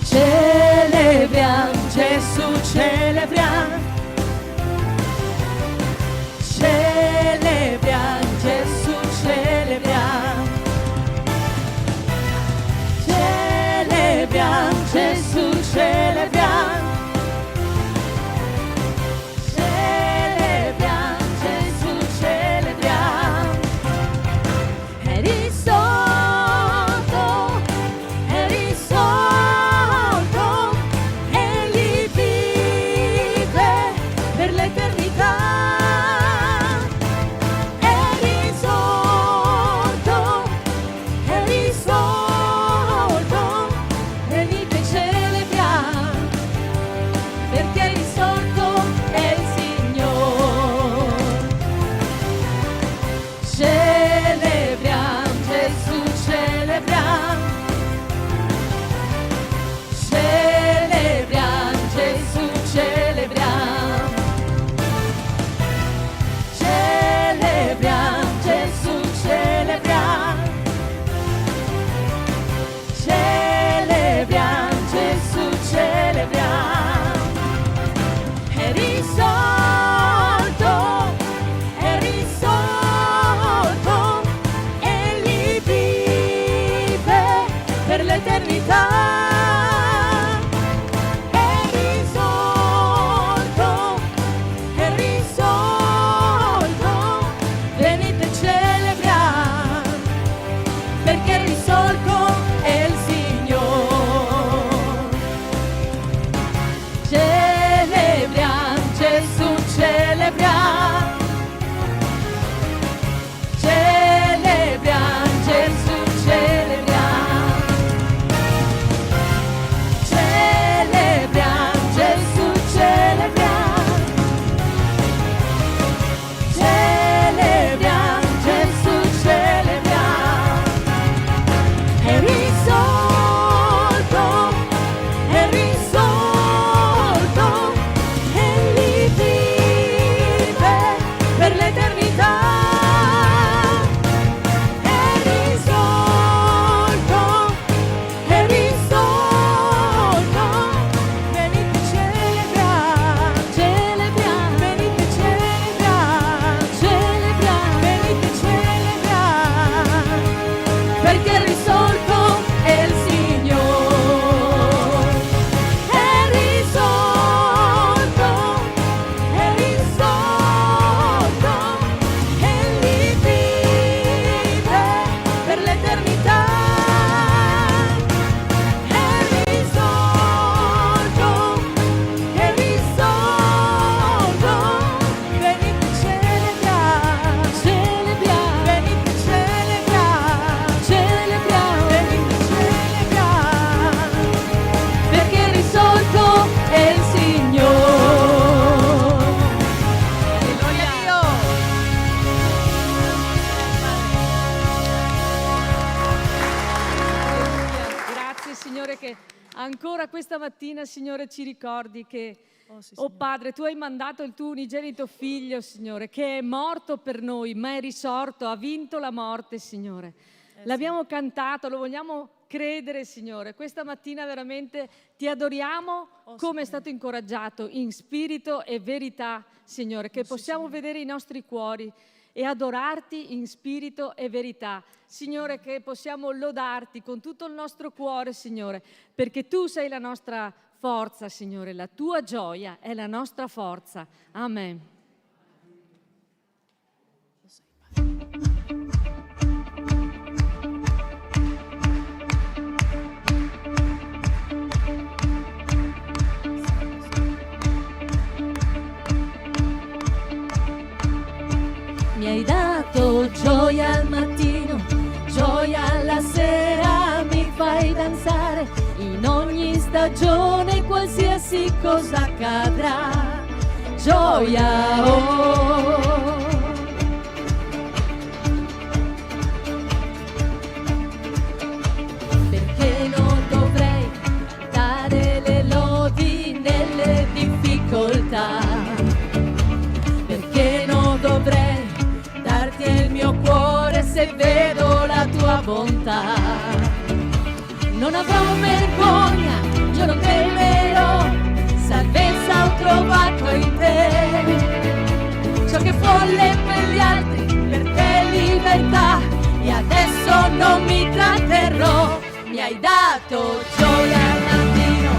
Celebriamo Gesù, celebriamo. Celebriamo Gesù, celebriamo. Celebriamo Gesù, celebriamo. Celebriamo Gesù, celebriamo. È risorto, è risorto, egli vive per l'eternità. È risorto, venite celebriamo, perché è risorto è il Signore. Celebriamo Gesù, celebriamo. Celebriamo Gesù, celebriamo. Celebriamo Gesù, celebriamo. Celebriamo Gesù, celebriamo. È risorto, egli vive per l'eternità. È risorto, venite celebriamo, perché il risorto è il Signore. Celebriamo Gesù, celebriamo. Celebriamo Gesù, celebriamo. Celebriamo Gesù, celebriamo. Celebriamo Gesù, celebriamo. È risorto, egli vive per l'eternità. È risorto, venite celebriamo, celebriamo, venite celebriamo, celebriamo, venite celebriamo, perché il risorto è il Signore. È risorto, egli vive per l'eternità. È risorto, venite celebriamo, celebriamo, venite celebriamo, celebriamo, venite celebriamo, perché il risorto è il Signore. Alleluia a Dio. Grazie Signore che ancora questa mattina, Signore, ci ricordi che, oh Padre, Tu hai mandato il Tuo unigenito Figlio, Signore, che è morto per noi, ma è risorto, ha vinto la morte, Signore. L'abbiamo cantato, lo vogliamo credere, Signore. Questa mattina veramente Ti adoriamo come è stato incoraggiato in spirito e verità, Signore, che possiamo vedere i nostri cuori e adorarti in spirito e verità. Signore, che possiamo lodarti con tutto il nostro cuore, Signore, perché Tu sei la nostra forza, Signore, la Tua gioia è la nostra forza. Amen. Mi hai dato gioia al mattino, gioia alla sera, mi fai danzare in ogni stagione, qualsiasi cosa accadrà. Gioia, oh. Perché non dovrei dare le lodi nelle difficoltà? Perché non dovrei darti il mio cuore se vedo la tua bontà? Non avrò vergogna io non temerò, salvezza ho trovato in te. Ciò che è folle per gli altri, per te libertà, e adesso non mi tratterrò. Mi hai dato gioia al mattino,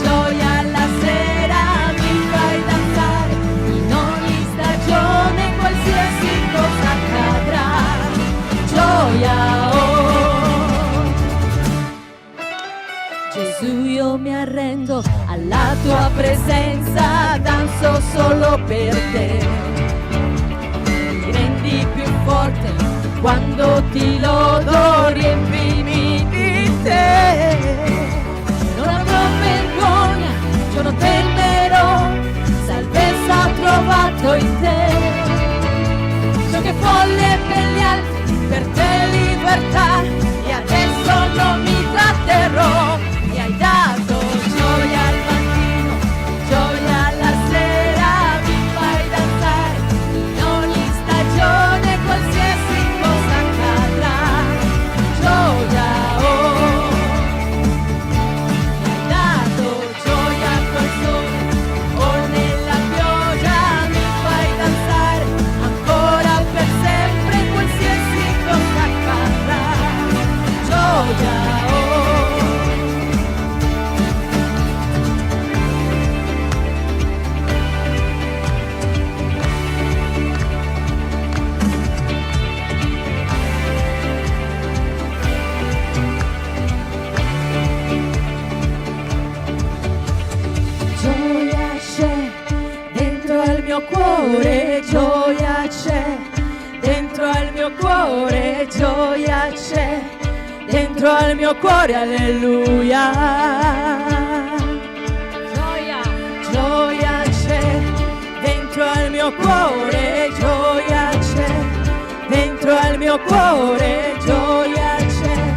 gioia alla sera, mi fai danzare in ogni stagione, qualsiasi cosa accadrà. Gioia, oh Gesù, io mi arrendo alla tua presenza, danzo solo per te. Mi rendi più forte quando ti lodo, riempimi di te. Non avrò vergogna, io non temerò, salvezza ho trovato in te. Ciò che è folle per gli altri, per te libertà, e adesso non mi tratterò. Mi hai dato gioia al mattino, gioia alla sera, mi fai danzare in ogni stagione, qualsiasi cosa accadrà. Gioia, oh, mi hai dato gioia col sole o nella pioggia, mi fai danzare ancora per sempre, qualsiasi cosa accadrà. Gioia, oh. Gioia c'è dentro al mio cuore, gioia c'è dentro al mio cuore, gioia c'è dentro al mio cuore, alleluia. Gioia, gioia c'è dentro al mio cuore, gioia c'è dentro al mio cuore, gioia c'è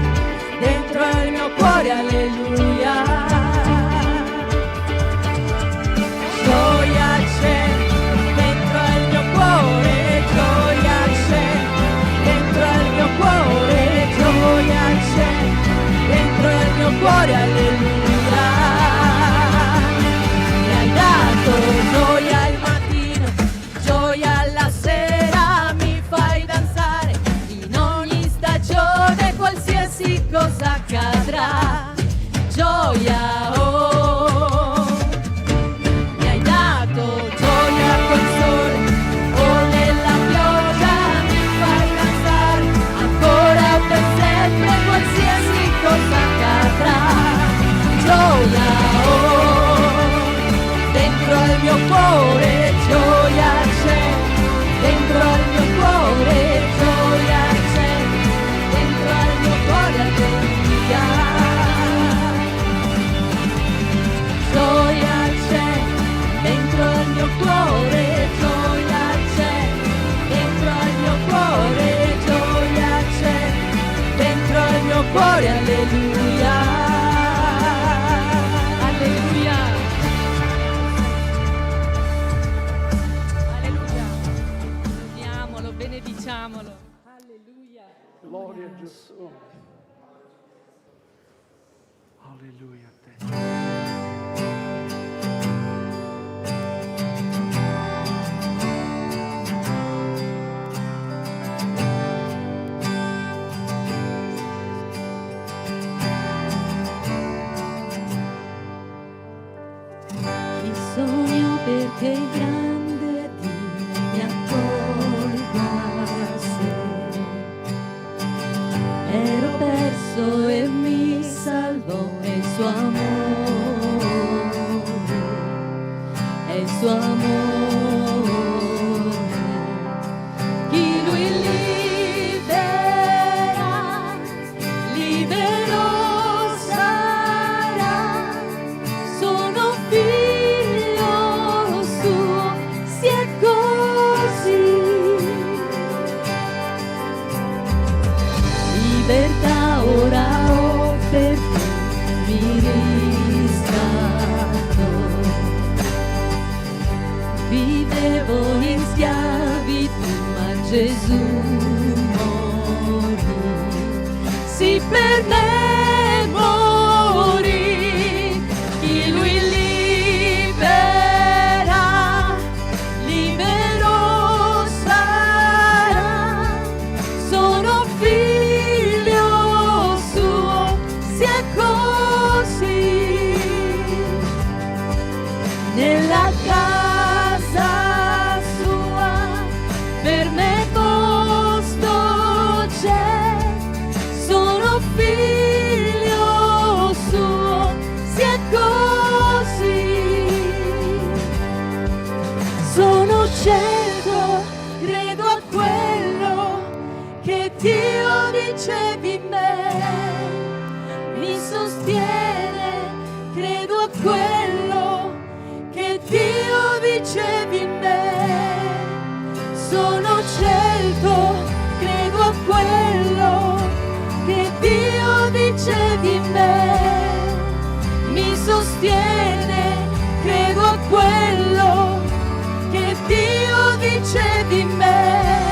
dentro al mio cuore, alleluia. Gioia c'è dentro al mio cuore, gioia c'è dentro al mio cuore, gioia c'è dentro al mio cuore, alleluia. Mi hai dato gioia al mattino, gioia alla sera, mi fai danzare in ogni stagione, qualsiasi cosa accadrà. Gioia, oh, mi hai dato gioia col sole o nella pioggia, mi fai danzare ancora per sempre, qualsiasi cosa accadrà. Gioia, oh, dentro al mio cuore, gioia c'è dentro al mio cuore, gioia c'è dentro al mio cuore, alleluia. Gioia c'è dentro al mio cuore, gioia c'è dentro al mio cuore, gioia c'è dentro al mio cuore, alleluia. Alleluia. Alleluia. Lodiamolo, benediciamolo. Alleluia. Gloria a Gesù. Alleluia a te. Chi sogno perché il grande Dio mi accolga a sé. Ero perso e mi salvò, è il suo amore. Chi lui libera, libero sarà. Sono figlio suo, si è così. Libertà ora ho per te, mi riscatto. Vivevo in schiavitù, ma Gesù morì. Sì, per me morì. dicevi in me mi sostiene, credo a quello che Dio dicevi in me, sono scelto, credo a quello che Dio dicevi in me, mi sostiene, credo a quello che Dio dicevi in me,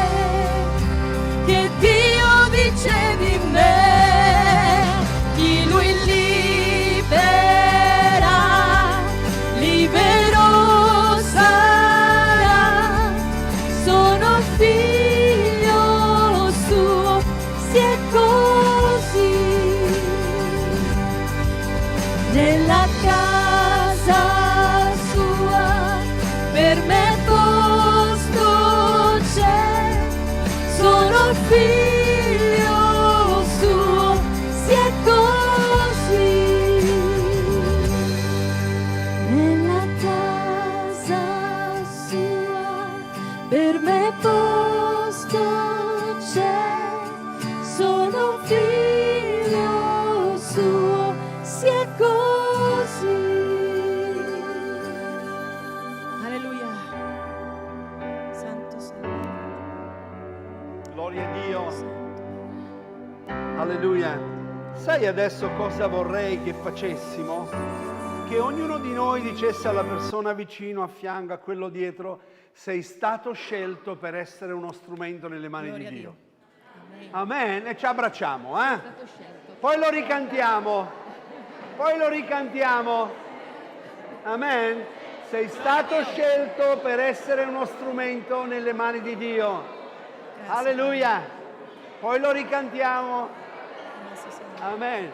che Dio dicevi in me, chi Lui libera, libero sarà, sono figlio suo, si è così, nella casa sua per me posto c'è, sono figlio suo, si è così, nella casa sua per me posto c'è, sono figlio suo, si è così. Alleluia. Santo sei. Gloria a Dio. Alleluia. Sai adesso cosa vorrei che facessimo? Che ognuno di noi dicesse alla persona vicino, a fianco, a quello dietro: sei stato scelto per essere uno strumento nelle mani Gloria di a Dio. Dio. Amen. E ci abbracciamo, eh? Stato scelto. Poi lo ricantiamo. Poi lo ricantiamo. Amen. Sei stato scelto per essere uno strumento nelle mani di Dio. Alleluia. Poi lo ricantiamo. Grazie, Signore. Amen.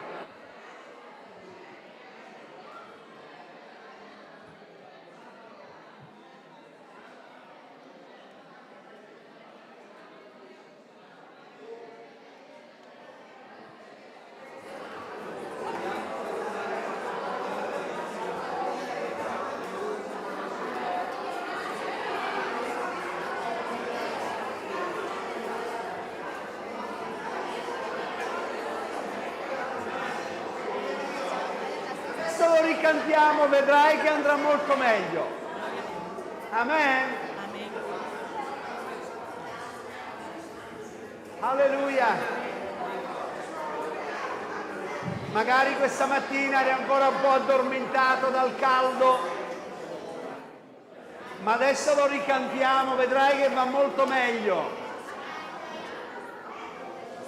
Adesso lo ricantiamo, vedrai che andrà molto meglio. Amen. Amen. Alleluia. Magari questa mattina eri ancora un po' addormentato dal caldo, ma adesso lo ricantiamo, vedrai che va molto meglio.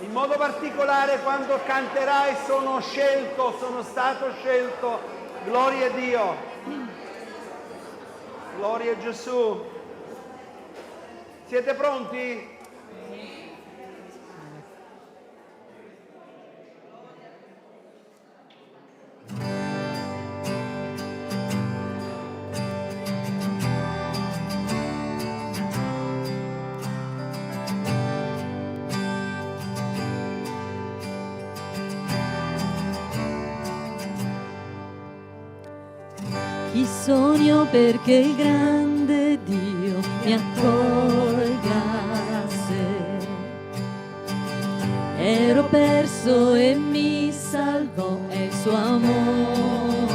In modo particolare quando canterai sono scelto, sono stato scelto. Gloria a Dio. Gloria a Gesù. Siete pronti? Chi sogno perché il grande Dio mi accolga a sé. Ero perso e mi salvò, è il suo amore,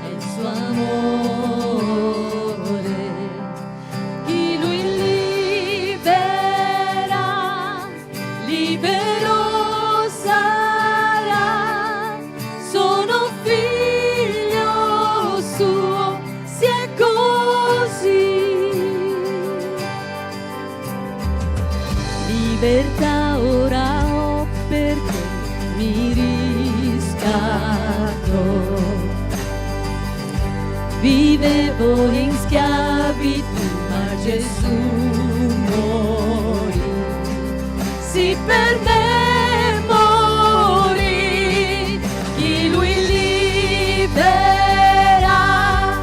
è il suo amore. Chi Lui libera, libero sarà, sono figlio suo, si è così. Libertà ora ho perché mi riscatto. Vivevo in schiavitù, ma Gesù morì. Sì, per me morì. Chi Lui libera,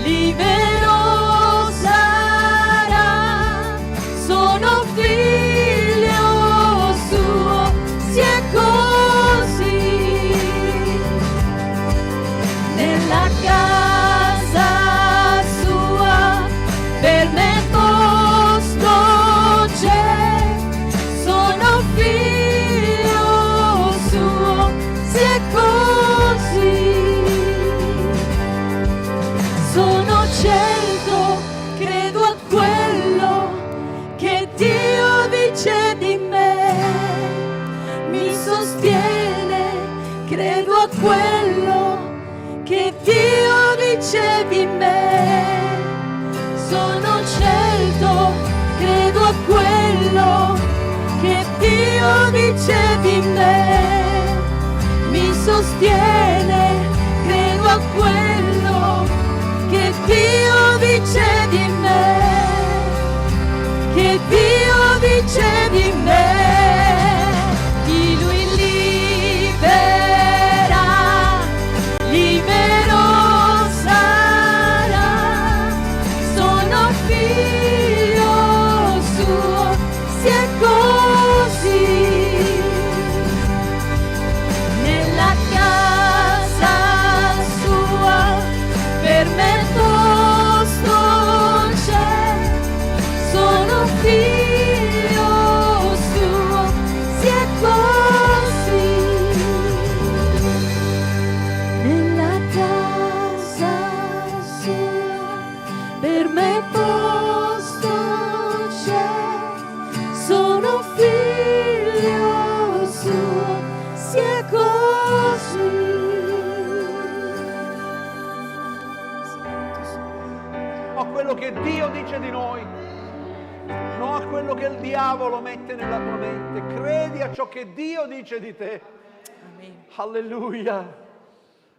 libero sarà. Sono figlio suo, si è così. Nella casa sua per me posto c'è, sono sostiene, credo a quello che Dio dice di me. Sono scelto, credo a quello che Dio dice di me. Mi sostiene, credo a quello che Dio dice di me. Che Dio dice di me. Chi Lui libera, libero sarà. Sono figlio suo, sia così. Nella casa sua per me posto c'è. Sono figlio suo, sia così. Nella casa sua per me posto c'è. Sono figlio suo, sia così. A quello che Dio dice di noi, non a quello che il diavolo mette nella tua mente. Credi a ciò che Dio dice di te. Alleluia.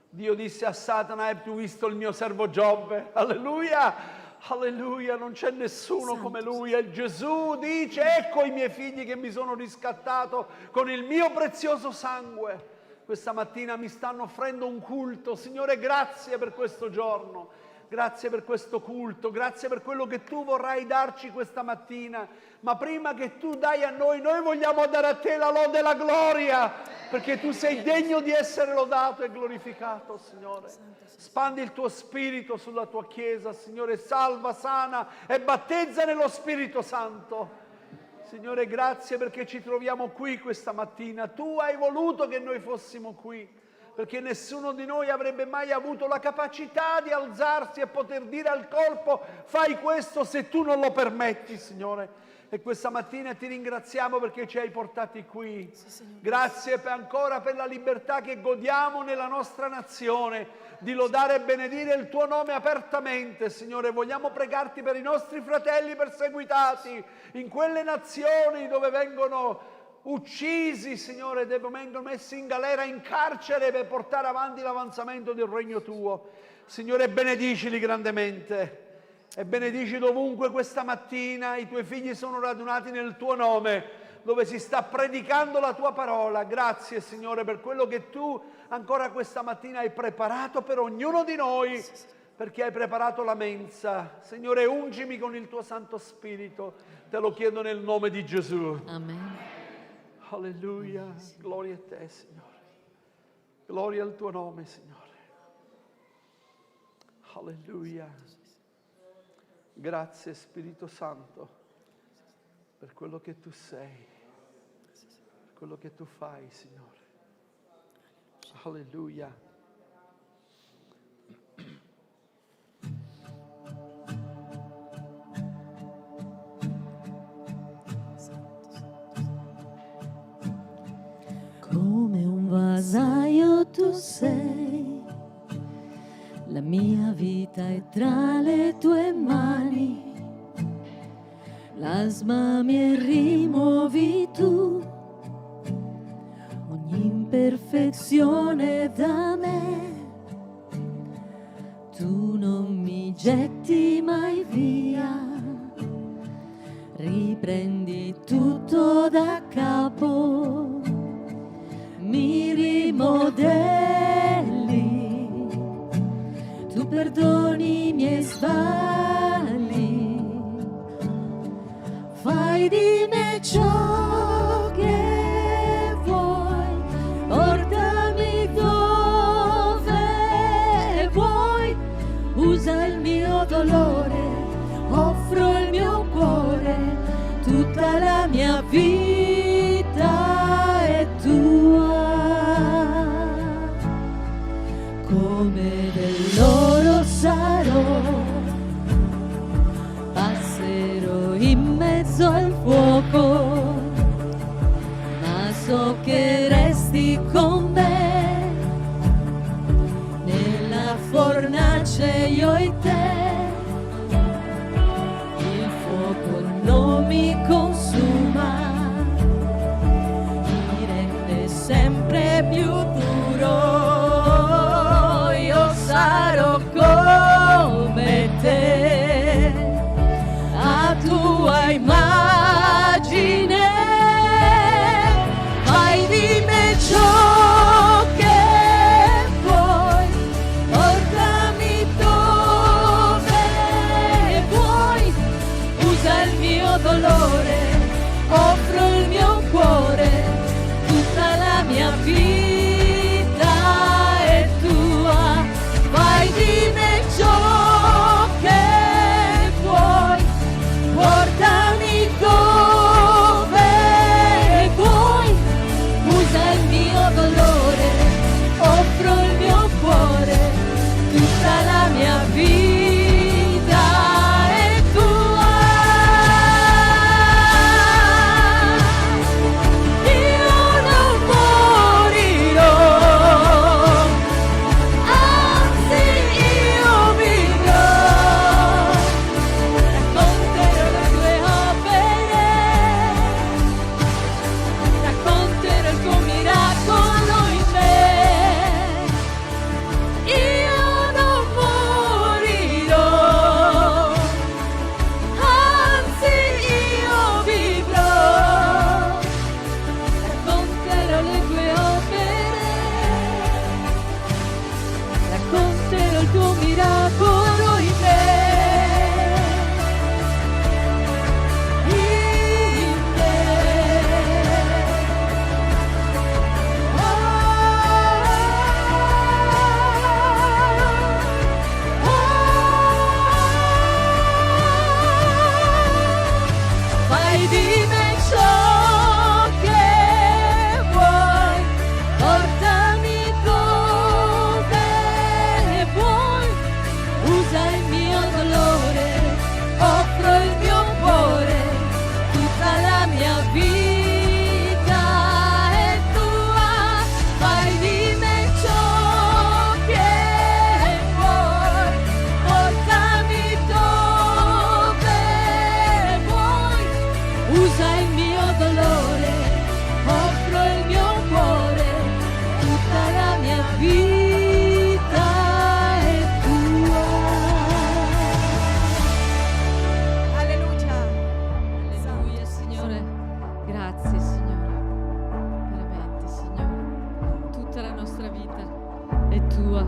Dio disse a Satana: hai tu visto il mio servo Giobbe? Alleluia. Alleluia, non c'è nessuno come lui. E Gesù dice: ecco i miei figli che mi sono riscattato con il mio prezioso sangue. Questa mattina mi stanno offrendo un culto. Signore, grazie per questo giorno. Grazie per questo culto, grazie per quello che tu vorrai darci questa mattina. Ma prima che tu dai a noi vogliamo dare a te la lode e la gloria, perché tu sei degno di essere lodato e glorificato, Signore. Spandi il tuo spirito sulla tua Chiesa, Signore, salva, sana e battezza nello Spirito Santo. Signore, grazie perché ci troviamo qui questa mattina. Tu hai voluto che noi fossimo qui, perché nessuno di noi avrebbe mai avuto la capacità di alzarsi e poter dire al corpo: fai questo, se tu non lo permetti, Signore. E questa mattina ti ringraziamo perché ci hai portati qui. Grazie ancora per la libertà che godiamo nella nostra nazione, di lodare e benedire il tuo nome apertamente, Signore. Vogliamo pregarti per i nostri fratelli perseguitati in quelle nazioni dove vengono uccisi, Signore, vengono messi in galera, in carcere, per portare avanti l'avanzamento del regno tuo. Signore, benedicili grandemente e benedici dovunque questa mattina i tuoi figli sono radunati nel tuo nome, dove si sta predicando la tua parola. Grazie, Signore, per quello che tu ancora questa mattina hai preparato per ognuno di noi, perché hai preparato la mensa. Signore, ungimi con il tuo Santo Spirito, te lo chiedo nel nome di Gesù. Amen. Alleluia, gloria a te, Signore. Gloria al tuo nome, Signore. Alleluia. Grazie, Spirito Santo, per quello che tu sei, per quello che tu fai, Signore. Alleluia. Come un vasaio tu sei, la mia vita è tra le tue mani, l'asma mi rimuovi tu, ogni imperfezione da me, tu non mi getti mai via, riprendi tutto da capo, mi rimodelli, tu perdoni i miei sbagli, fai di me ciò che vuoi, portami dove vuoi, usa il mio dolore, offro il mio cuore, tutta la mia vita è tua. Come dell'oro sarò, passerò in mezzo al fuoco, ma so che resta più duro, io sarò come te, a tua immagine, fai di me ciò che vuoi, portami dove vuoi, usa il mio dolore, offro il mio cuore, tutta la mia vita è tua, fai di me ciò che vuoi, portami dove vuoi, usa il mio dolore, offro il mio cuore, tutta la mia vita è tua. Io non morirò, anzi io vivrò, racconterò le tue opere, racconterò il tuo miracolo in me. Io non morirò, anzi io vivrò, racconterò le tue opere, racconterò il tuo miracolo in me. In fai di me ciò che vuoi, portami dove vuoi, usa il mio dolore, offro il mio cuore, tutta la mia vita è tua, fai di me ciò che vuoi, portami dove vuoi, usa il mio dolore, offro il mio cuore, tutta la mia vita è tua. Alleluia. Alleluia, Signore. Grazie, Signore. Veramente, Signore. Tutta la nostra vita è tua.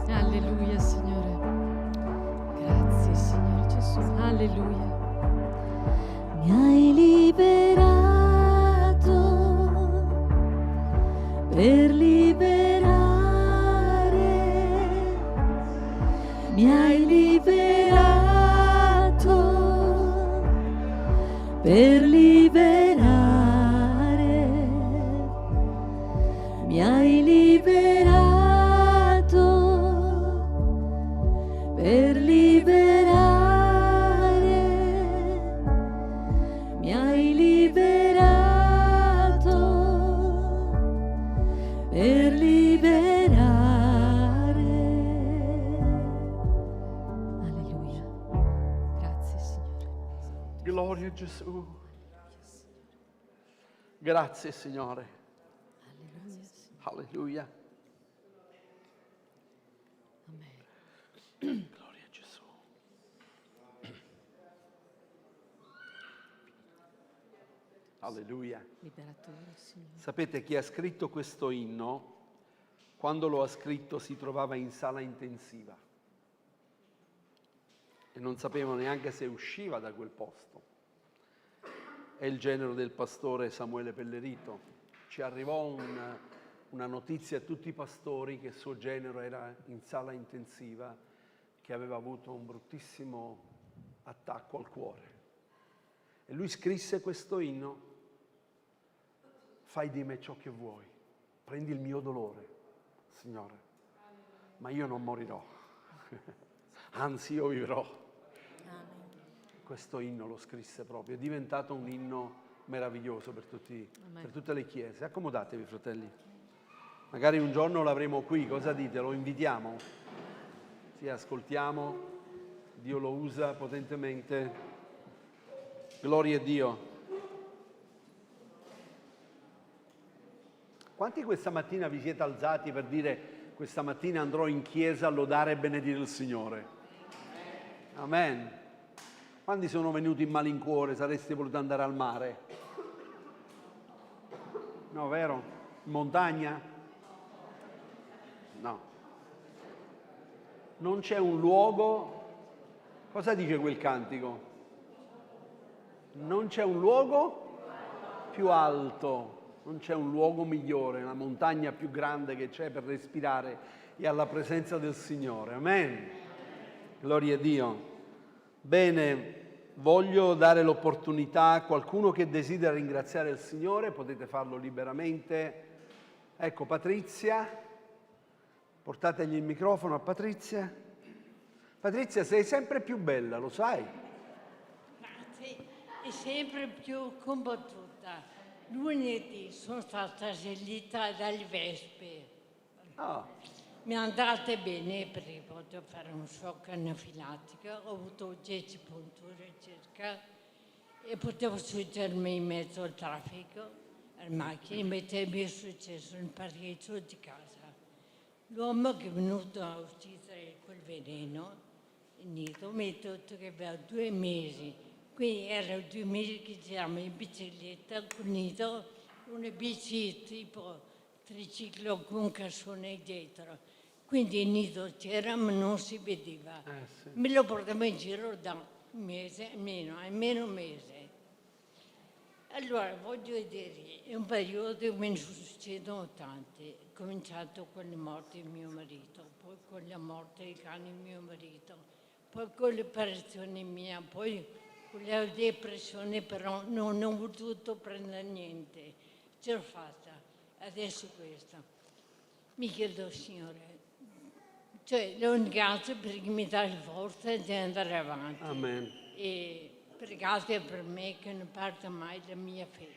Alleluia, Signore. Grazie, Signore Gesù. Alleluia. Mi hai liberato per liberare, mi hai liberato per liberare, mi hai liberato per liberare, mi hai liberato per liberare. Alleluia. Grazie, Signore. Gloria a Gesù. Grazie Signore. Alleluia, Signore. Alleluia. Amen. Gloria a Gesù. Alleluia. Liberatore, Signore. Sapete chi ha scritto questo inno? Quando lo ha scritto si trovava in sala intensiva e non sapevano neanche se usciva da quel posto. È il genero del pastore Samuele Pellerito. Ci arrivò una notizia a tutti i pastori che suo genero era in sala intensiva, che aveva avuto un bruttissimo attacco al cuore. E lui scrisse questo inno: fai di me ciò che vuoi, prendi il mio dolore, Signore, ma io non morirò, anzi io vivrò. Questo inno lo scrisse proprio, è diventato un inno meraviglioso per tutte le chiese. Accomodatevi, fratelli. Magari un giorno l'avremo qui, cosa dite? Lo invitiamo? Sì, ascoltiamo, Dio lo usa potentemente. Gloria a Dio. Quanti questa mattina vi siete alzati per dire questa mattina andrò in chiesa a lodare e benedire il Signore? Amen. Quanti sono venuti in malincuore, sareste voluti andare al mare? No, vero? In montagna? No. Non c'è un luogo. Cosa dice quel cantico? Non c'è un luogo più alto, non c'è un luogo migliore, la montagna più grande che c'è per respirare e alla presenza del Signore. Amen. Gloria a Dio. Bene, voglio dare l'opportunità a qualcuno che desidera ringraziare il Signore, potete farlo liberamente. Ecco, Patrizia, portategli il microfono a Patrizia. Patrizia, sei sempre più bella, lo sai? Sì, è sempre più combattuta. Lunedì sono stata sceglieta dalle Vespe. Ah, Mi è andata bene perché potevo fare un shock anafilattico, ho avuto 10 punture circa e potevo suggermi in mezzo al traffico, alle macchine, mentre mi è successo nel parcheggio di casa. L'uomo che è venuto a uccidere quel veleno, il nido, mi ha detto che aveva 2 mesi, quindi erano 2 mesi che giravamo in bicicletta col nido, una bici tipo triciclo con un cassone dietro. Quindi il nido c'era ma non si vedeva. sì. Me lo portavo in giro da un mese, almeno un mese. Allora, voglio dire, è un periodo in cui ne succedono tante. Ho cominciato con la morte di mio marito, poi con la morte del cane di mio marito, poi con l'operazione mia, poi con la depressione, però non ho potuto prendere niente. Ce l'ho fatta. Adesso questa. Mi chiedo, Signore, lo ringrazio perché mi dà la forza di andare avanti. Amen. E pregate per me che non parta mai la mia fede.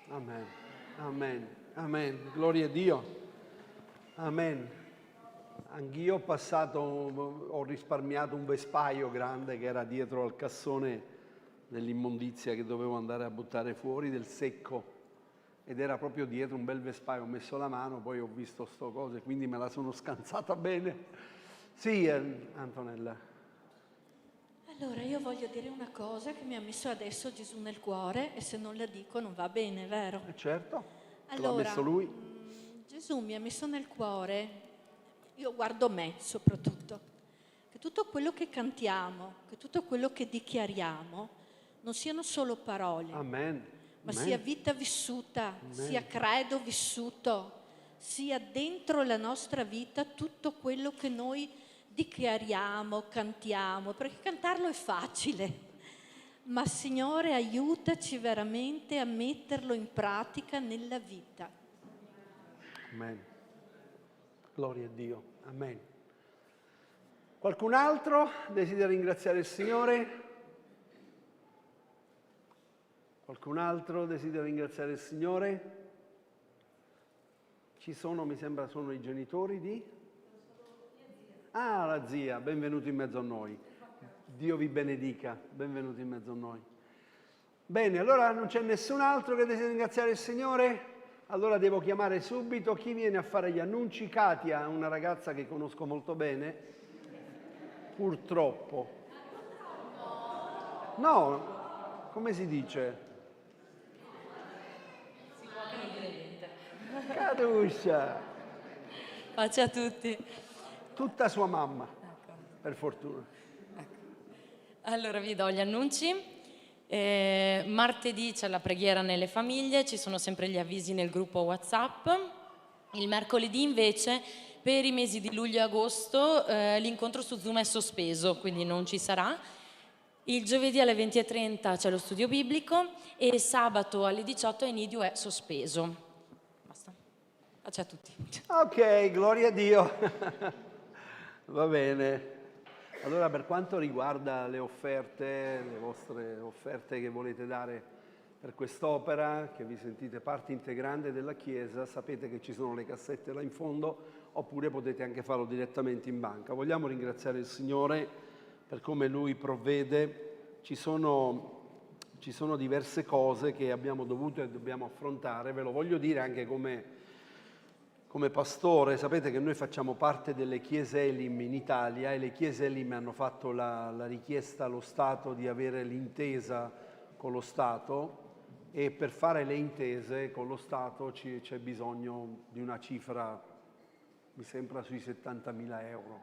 Amen. Amen. Amen. Gloria a Dio. Amen. Anch'io ho risparmiato un vespaio grande che era dietro al cassone dell'immondizia che dovevo andare a buttare fuori, del secco. Ed era proprio dietro un bel vespaio, ho messo la mano, poi ho visto sto cose, quindi me la sono scansata bene. Sì, Antonella. Allora, io voglio dire una cosa che mi ha messo adesso Gesù nel cuore e se non la dico non va bene, vero? Certo, Allora, l'ha messo lui. Gesù mi ha messo nel cuore, io guardo me soprattutto, che tutto quello che cantiamo, che tutto quello che dichiariamo non siano solo parole, Amen. ma Amen. sia vita vissuta, sia credo vissuto, sia dentro la nostra vita tutto quello che noi dichiariamo, cantiamo, perché cantarlo è facile, ma Signore aiutaci veramente a metterlo in pratica nella vita. Amen. Gloria a Dio. Amen. Qualcun altro desidera ringraziare il Signore? Qualcun altro desidera ringraziare il Signore? Ci sono, mi sembra, sono i genitori di? Ah, la zia, benvenuti in mezzo a noi. Dio vi benedica, benvenuti in mezzo a noi. Bene, allora non c'è nessun altro che desidera ringraziare il Signore? Allora devo chiamare subito chi viene a fare gli annunci. Katia, una ragazza che conosco molto bene, purtroppo. No, come si dice? Caduccia, Pace a tutti. tutta sua mamma, per fortuna. Allora vi do gli annunci. Martedì c'è la preghiera nelle famiglie, ci sono sempre gli avvisi nel gruppo WhatsApp. Il mercoledì invece per i mesi di luglio e agosto l'incontro su Zoom è sospeso, quindi non ci sarà. Il giovedì alle 20:30 c'è lo studio biblico e sabato alle 18 Enidio è sospeso. Basta. Pace a tutti. Ok, gloria a Dio. Va bene. Allora, per quanto riguarda le offerte, le vostre offerte che volete dare per quest'opera, che vi sentite parte integrante della Chiesa, sapete che ci sono le cassette là in fondo, oppure potete anche farlo direttamente in banca. Vogliamo ringraziare il Signore per come Lui provvede. Ci sono diverse cose che abbiamo dovuto e dobbiamo affrontare, ve lo voglio dire anche come come pastore, sapete che noi facciamo parte delle chiese Elim in Italia e le chiese Elim hanno fatto la richiesta allo Stato di avere l'intesa con lo Stato, e per fare le intese con lo Stato c'è bisogno di una cifra, mi sembra sui 70.000 euro.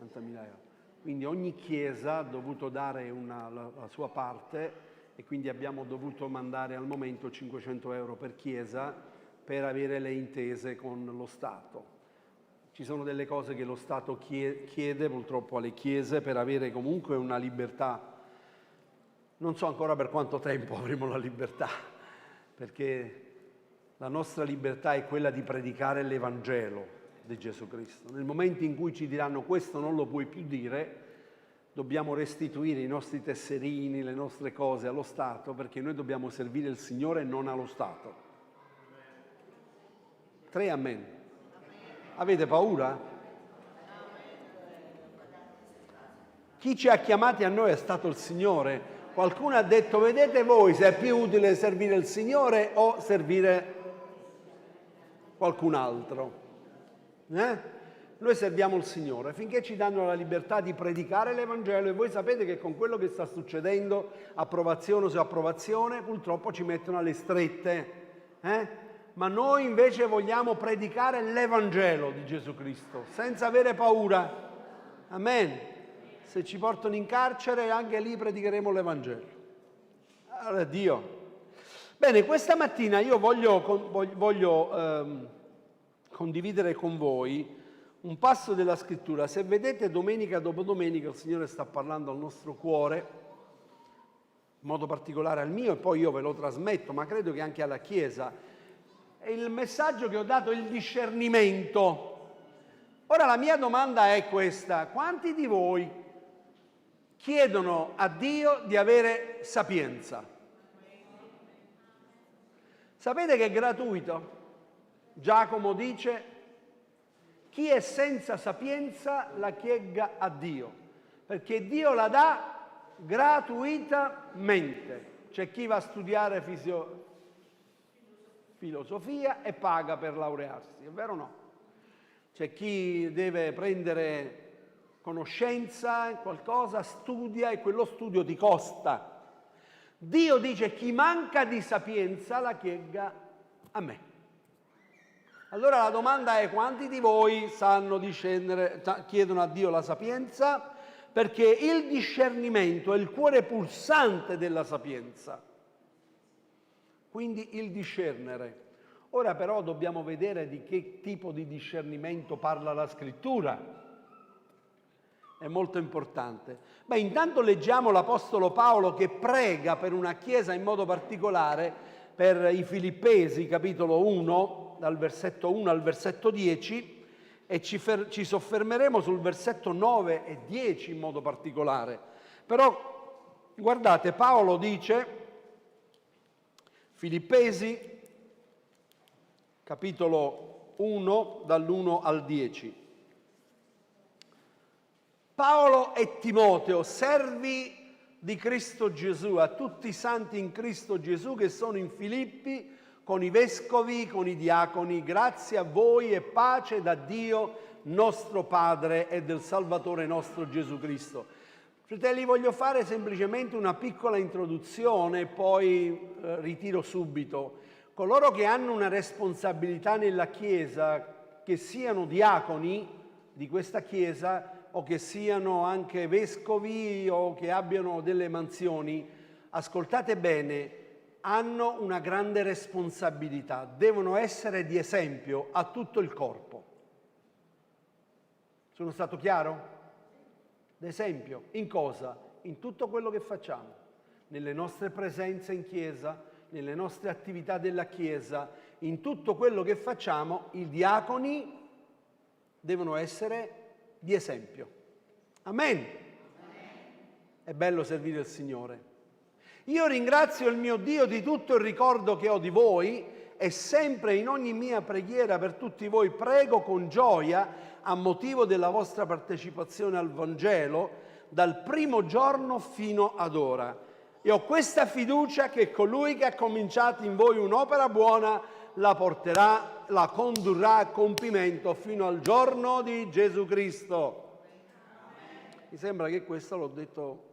70.000 euro. Quindi ogni chiesa ha dovuto dare la sua parte, e quindi abbiamo dovuto mandare al momento 500 euro per chiesa per avere le intese con lo Stato. Ci sono delle cose che lo Stato chiede purtroppo alle chiese per avere comunque una libertà. Non so ancora per quanto tempo avremo la libertà, perché la nostra libertà è quella di predicare l'Evangelo di Gesù Cristo. Nel momento in cui ci diranno questo non lo puoi più dire, dobbiamo restituire i nostri tesserini, le nostre cose allo Stato, perché noi dobbiamo servire il Signore e non allo Stato. 3 amen. Avete paura? Chi ci ha chiamati a noi è stato il Signore. Qualcuno ha detto, vedete voi se è più utile servire il Signore o servire qualcun altro. Noi serviamo il Signore finché ci danno la libertà di predicare l'Evangelo, e voi sapete che con quello che sta succedendo, approvazione su approvazione, purtroppo ci mettono alle strette. Ma noi invece vogliamo predicare l'Evangelo di Gesù Cristo, senza avere paura. Amen. Se ci portano in carcere, anche lì predicheremo l'Evangelo. Allora, Dio. Bene, questa mattina io voglio condividere con voi un passo della Scrittura. Se vedete, domenica dopo domenica il Signore sta parlando al nostro cuore, in modo particolare al mio, e poi io ve lo trasmetto, ma credo che anche alla Chiesa. E il messaggio che ho dato è il discernimento. Ora la mia domanda è questa: quanti di voi chiedono a Dio di avere sapienza? Sapete che è gratuito? Giacomo dice: chi è senza sapienza la chiegga a Dio, perché Dio la dà gratuitamente. C'è chi va a studiare filosofia e paga per laurearsi, è vero o no? C'è chi deve prendere conoscenza in qualcosa, studia, e quello studio ti costa. Dio dice: chi manca di sapienza la chiegga a me. Allora la domanda è: quanti di voi chiedono a Dio la sapienza? Perché il discernimento è il cuore pulsante della sapienza. Quindi il discernere. Ora però dobbiamo vedere di che tipo di discernimento parla la Scrittura. È molto importante. Intanto leggiamo l'Apostolo Paolo che prega per una chiesa in modo particolare, per i Filippesi, capitolo 1, dal versetto 1 al versetto 10, e ci soffermeremo sul versetto 9 e 10 in modo particolare. Però, guardate, Paolo dice, Filippesi, capitolo 1, dall'1 al 10. Paolo e Timoteo, servi di Cristo Gesù, a tutti i santi in Cristo Gesù che sono in Filippi, con i vescovi, con i diaconi, grazie a voi e pace da Dio nostro Padre e del Salvatore nostro Gesù Cristo. Fratelli, voglio fare semplicemente una piccola introduzione, poi ritiro subito. Coloro che hanno una responsabilità nella Chiesa, che siano diaconi di questa Chiesa, o che siano anche vescovi o che abbiano delle mansioni, ascoltate bene, hanno una grande responsabilità, devono essere di esempio a tutto il corpo. Sono stato chiaro? D'esempio, in cosa? In tutto quello che facciamo, nelle nostre presenze in Chiesa, nelle nostre attività della Chiesa, in tutto quello che facciamo, i diaconi devono essere di esempio. Amen. È bello servire il Signore. Io ringrazio il mio Dio di tutto il ricordo che ho di voi, e sempre in ogni mia preghiera per tutti voi prego con gioia a motivo della vostra partecipazione al Vangelo dal primo giorno fino ad ora. E ho questa fiducia che colui che ha cominciato in voi un'opera buona la porterà la condurrà a compimento fino al giorno di Gesù Cristo. Mi sembra che questo l'ho detto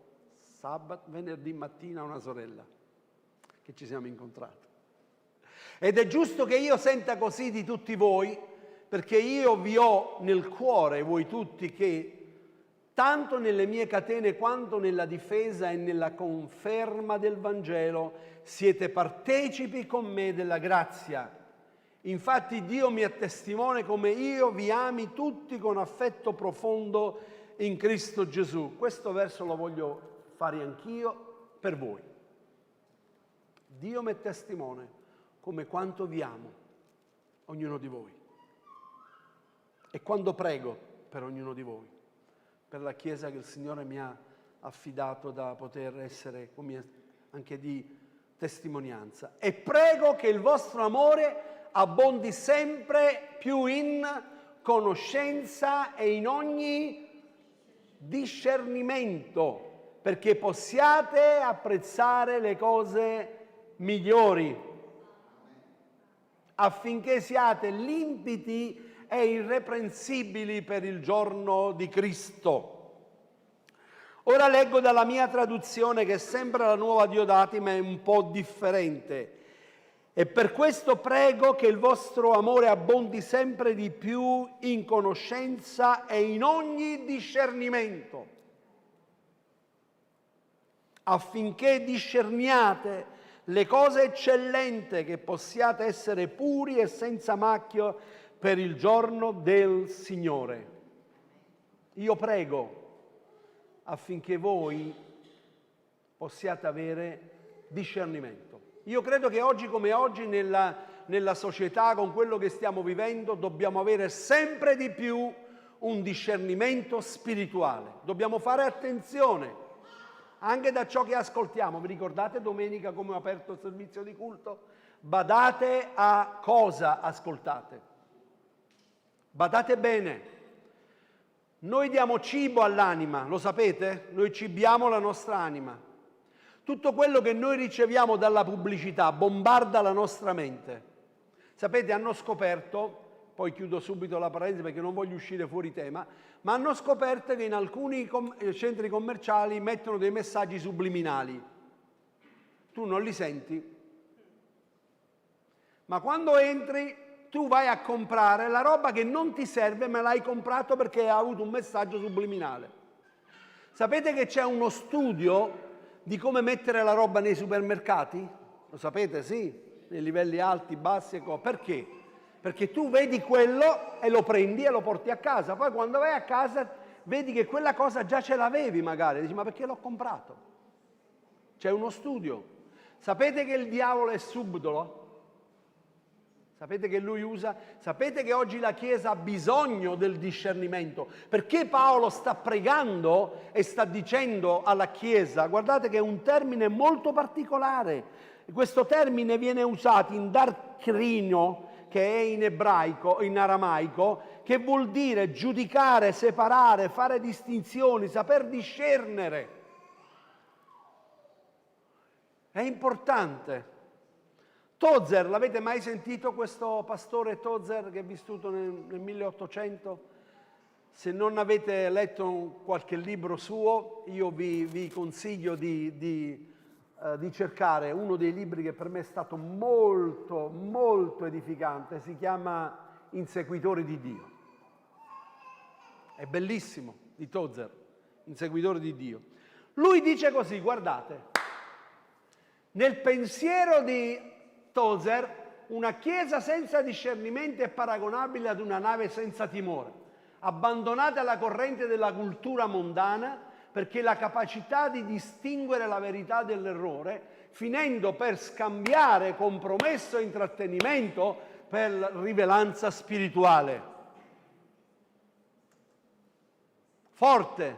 venerdì mattina a una sorella che ci siamo incontrati. Ed è giusto che io senta così di tutti voi, perché io vi ho nel cuore, voi tutti, che tanto nelle mie catene quanto nella difesa e nella conferma del Vangelo siete partecipi con me della grazia. Infatti Dio mi è testimone come io vi ami tutti con affetto profondo in Cristo Gesù. Questo verso lo voglio fare anch'io per voi. Dio mi è testimone come quanto vi amo, ognuno di voi. E quando prego per ognuno di voi, per la Chiesa che il Signore mi ha affidato da poter essere anche di testimonianza. E prego che il vostro amore abbondi sempre più in conoscenza e in ogni discernimento, perché possiate apprezzare le cose migliori, affinché siate limpidi e irreprensibili per il giorno di Cristo. Ora leggo dalla mia traduzione, che è sempre la Nuova Diodati, ma è un po' differente. E per questo prego che il vostro amore abbondi sempre di più in conoscenza e in ogni discernimento, affinché discerniate le cose eccellenti, che possiate essere puri e senza macchia per il giorno del Signore. Io prego affinché voi possiate avere discernimento. Io credo che oggi come oggi nella società, con quello che stiamo vivendo, dobbiamo avere sempre di più un discernimento spirituale. Dobbiamo fare attenzione anche da ciò che ascoltiamo. Vi ricordate domenica come ho aperto il servizio di culto? Badate a cosa ascoltate. Badate bene. Noi diamo cibo all'anima, lo sapete? Noi cibiamo la nostra anima. Tutto quello che noi riceviamo dalla pubblicità bombarda la nostra mente. Sapete, hanno scoperto, poi chiudo subito la parentesi perché non voglio uscire fuori tema, ma hanno scoperto che in alcuni centri commerciali mettono dei messaggi subliminali. Tu non li senti, ma quando entri tu vai a comprare la roba che non ti serve, ma l'hai comprato perché ha avuto un messaggio subliminale. Sapete che c'è uno studio di come mettere la roba nei supermercati? Lo sapete, sì? Nei livelli alti, bassi e cose. Perché? Perché tu vedi quello e lo prendi e lo porti a casa. Poi quando vai a casa vedi che quella cosa già ce l'avevi magari. Dici, ma perché l'ho comprato? C'è uno studio. Sapete che il diavolo è subdolo? Sapete che lui usa? Sapete che oggi la Chiesa ha bisogno del discernimento? Perché Paolo sta pregando e sta dicendo alla Chiesa, guardate che è un termine molto particolare. Questo termine viene usato in darcrinio, che è in ebraico, in aramaico, che vuol dire giudicare, separare, fare distinzioni, saper discernere. È importante. Tozer, l'avete mai sentito questo pastore Tozer che è vissuto nel 1800? Se non avete letto qualche libro suo, io vi consiglio di cercare uno dei libri che per me è stato molto, molto edificante. Si chiama Inseguitori di Dio. È bellissimo, di Tozer, Inseguitori di Dio. Lui dice così, guardate, nel pensiero di Tozer, una chiesa senza discernimento è paragonabile ad una nave senza timore, abbandonata alla corrente della cultura mondana, perché la capacità di distinguere la verità dall'errore, finendo per scambiare compromesso e intrattenimento per rivelanza spirituale. Forte.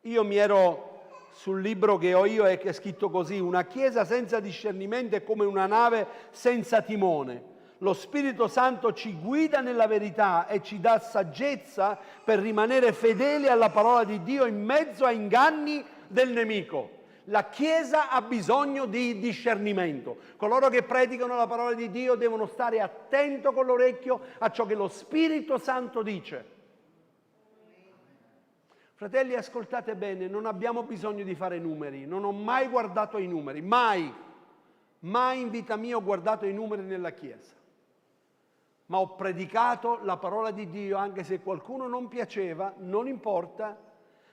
Io mi ero sul libro che ho io e che è scritto così: una chiesa senza discernimento è come una nave senza timone. Lo Spirito Santo ci guida nella verità e ci dà saggezza per rimanere fedeli alla parola di Dio in mezzo a inganni del nemico. La Chiesa ha bisogno di discernimento. Coloro che predicano la parola di Dio devono stare attento con l'orecchio a ciò che lo Spirito Santo dice. Fratelli, ascoltate bene, non abbiamo bisogno di fare numeri. Non ho mai guardato i numeri, mai in vita mia ho guardato i numeri nella Chiesa. Ma ho predicato la parola di Dio, anche se qualcuno non piaceva, non importa,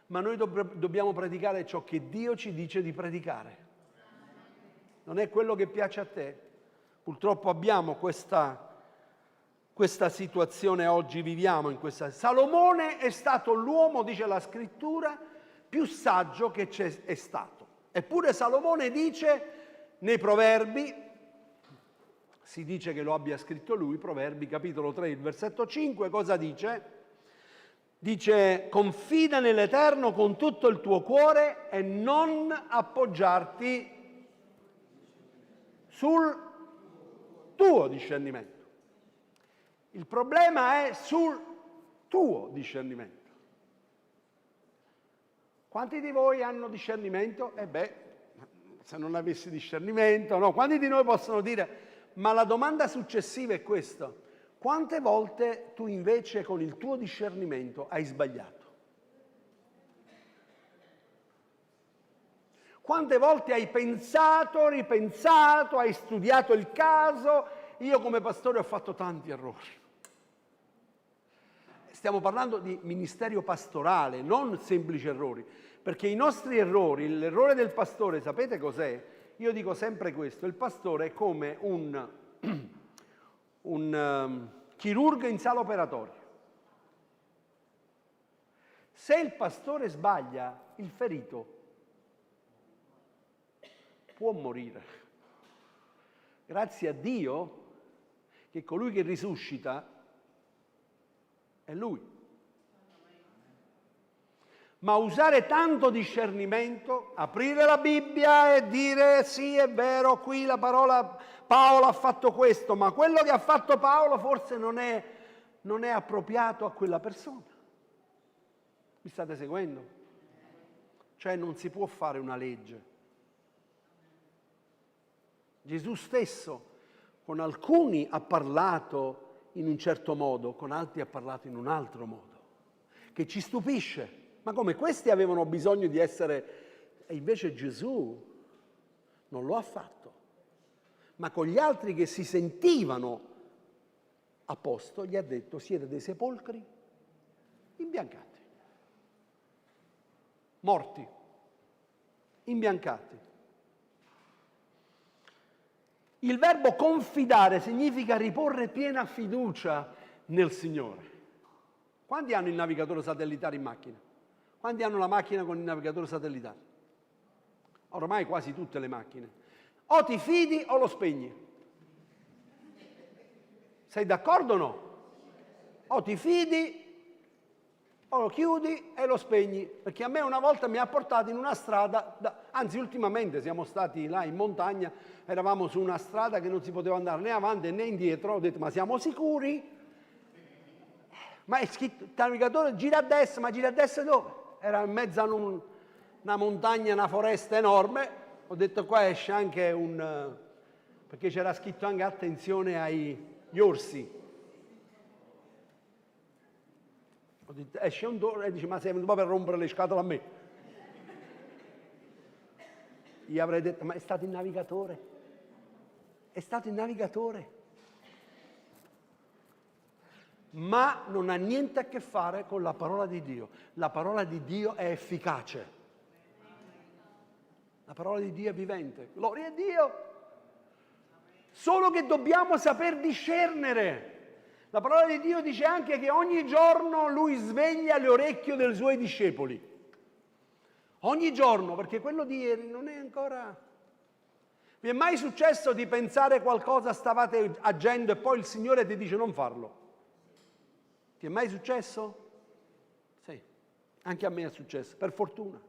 ma noi dobbiamo predicare ciò che Dio ci dice di predicare. Non è quello che piace a te. Purtroppo abbiamo questa situazione oggi, viviamo in questa. Salomone è stato l'uomo, dice la scrittura, più saggio che è stato. Eppure Salomone dice nei Proverbi, si dice che lo abbia scritto lui, Proverbi capitolo 3, il versetto 5, cosa dice? Dice: confida nell'Eterno con tutto il tuo cuore e non appoggiarti sul tuo discernimento. Il problema è sul tuo discernimento. Quanti di voi hanno discernimento? Se non avessi discernimento, no. Quanti di noi possono dire? Ma la domanda successiva è questa: quante volte tu invece con il tuo discernimento hai sbagliato? Quante volte hai pensato, ripensato, hai studiato il caso? Io come pastore ho fatto tanti errori. Stiamo parlando di ministero pastorale, non semplici errori, perché i nostri errori, l'errore del pastore, sapete cos'è? Io dico sempre questo: il pastore è come un chirurgo in sala operatoria. Se il pastore sbaglia, il ferito può morire. Grazie a Dio che colui che risuscita è Lui. Ma usare tanto discernimento, aprire la Bibbia e dire sì, è vero, qui la parola Paolo ha fatto questo, ma quello che ha fatto Paolo forse non è appropriato a quella persona. Mi state seguendo? Cioè non si può fare una legge. Gesù stesso con alcuni ha parlato in un certo modo, con altri ha parlato in un altro modo, che ci stupisce. Ma come, questi avevano bisogno di essere... E invece Gesù non lo ha fatto. Ma con gli altri che si sentivano a posto, gli ha detto: siete dei sepolcri imbiancati, morti, imbiancati. Il verbo confidare significa riporre piena fiducia nel Signore. Quanti hanno il navigatore satellitare in macchina? Quanti hanno la macchina con il navigatore satellitare? Ormai quasi tutte le macchine. O ti fidi o lo spegni. Sei d'accordo o no? O ti fidi o lo chiudi e lo spegni. Perché a me una volta mi ha portato in una strada, anzi ultimamente siamo stati là in montagna, eravamo su una strada che non si poteva andare né avanti né indietro. Ho detto: ma siamo sicuri? Ma è scritto, il navigatore gira a destra, ma gira a destra dove? Era in mezzo a una montagna, una foresta enorme. Ho detto: qua esce anche perché c'era scritto anche attenzione agli orsi. Ho detto, esce un toro e dice: ma sei venuto per rompere le scatole a me? Gli avrei detto: ma è stato il navigatore. È stato il navigatore. Ma non ha niente a che fare con la parola di Dio. La parola di Dio è efficace. La parola di Dio è vivente. Gloria a Dio! Solo che dobbiamo saper discernere. La parola di Dio dice anche che ogni giorno Lui sveglia le orecchie dei Suoi discepoli. Ogni giorno, perché quello di ieri non è ancora... Vi è mai successo di pensare qualcosa stavate agendo e poi il Signore ti dice non farlo? Ti è mai successo? Sì, anche a me è successo, per fortuna.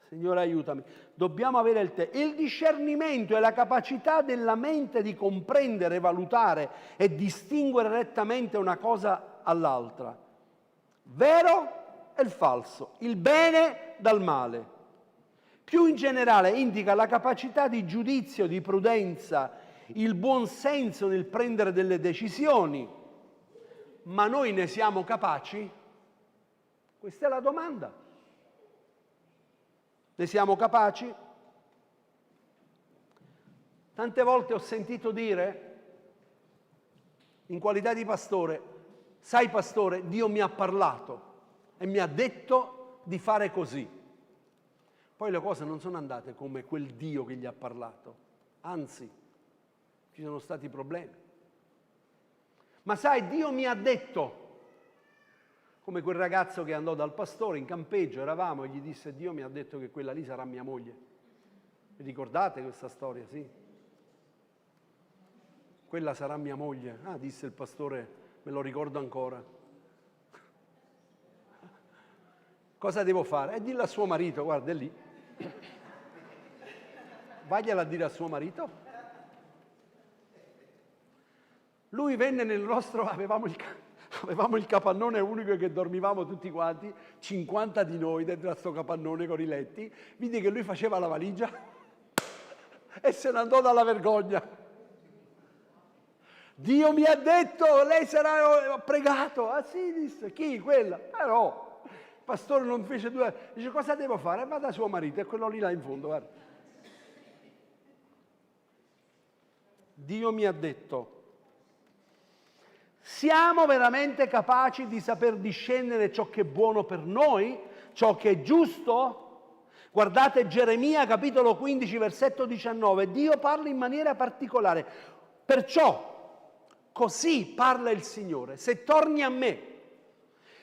Signore, aiutami. Dobbiamo avere il discernimento e la capacità della mente di comprendere, valutare e distinguere rettamente una cosa all'altra. Vero e il falso, il bene dal male. Più in generale indica la capacità di giudizio, di prudenza, il buon senso nel prendere delle decisioni. Ma noi ne siamo capaci? Questa è la domanda. Ne siamo capaci? Tante volte ho sentito dire, in qualità di pastore, sai pastore, Dio mi ha parlato e mi ha detto di fare così. Poi le cose non sono andate come quel Dio che gli ha parlato, anzi, ci sono stati problemi. Ma sai, Dio mi ha detto, come quel ragazzo che andò dal pastore in campeggio, eravamo, e gli disse, Dio mi ha detto che quella lì sarà mia moglie. Vi ricordate questa storia, sì? Quella sarà mia moglie. Ah, disse il pastore, me lo ricordo ancora. Cosa devo fare? E dillo a suo marito, guarda, è lì. Vagliela a dire a suo marito. Lui venne nel nostro, avevamo il capannone unico che dormivamo tutti quanti, 50 di noi dentro a sto capannone con i letti. Vidi che lui faceva la valigia e se ne andò dalla vergogna. Dio mi ha detto, lei sarà, ho pregato. Ah sì, disse, chi? Quella? Però il pastore non fece due, dice cosa devo fare? Vada a suo marito, è quello lì là in fondo, guarda. Dio mi ha detto. Siamo veramente capaci di saper discernere ciò che è buono per noi, ciò che è giusto? Guardate Geremia capitolo 15 versetto 19, Dio parla in maniera particolare. Perciò, così parla il Signore, se torni a me,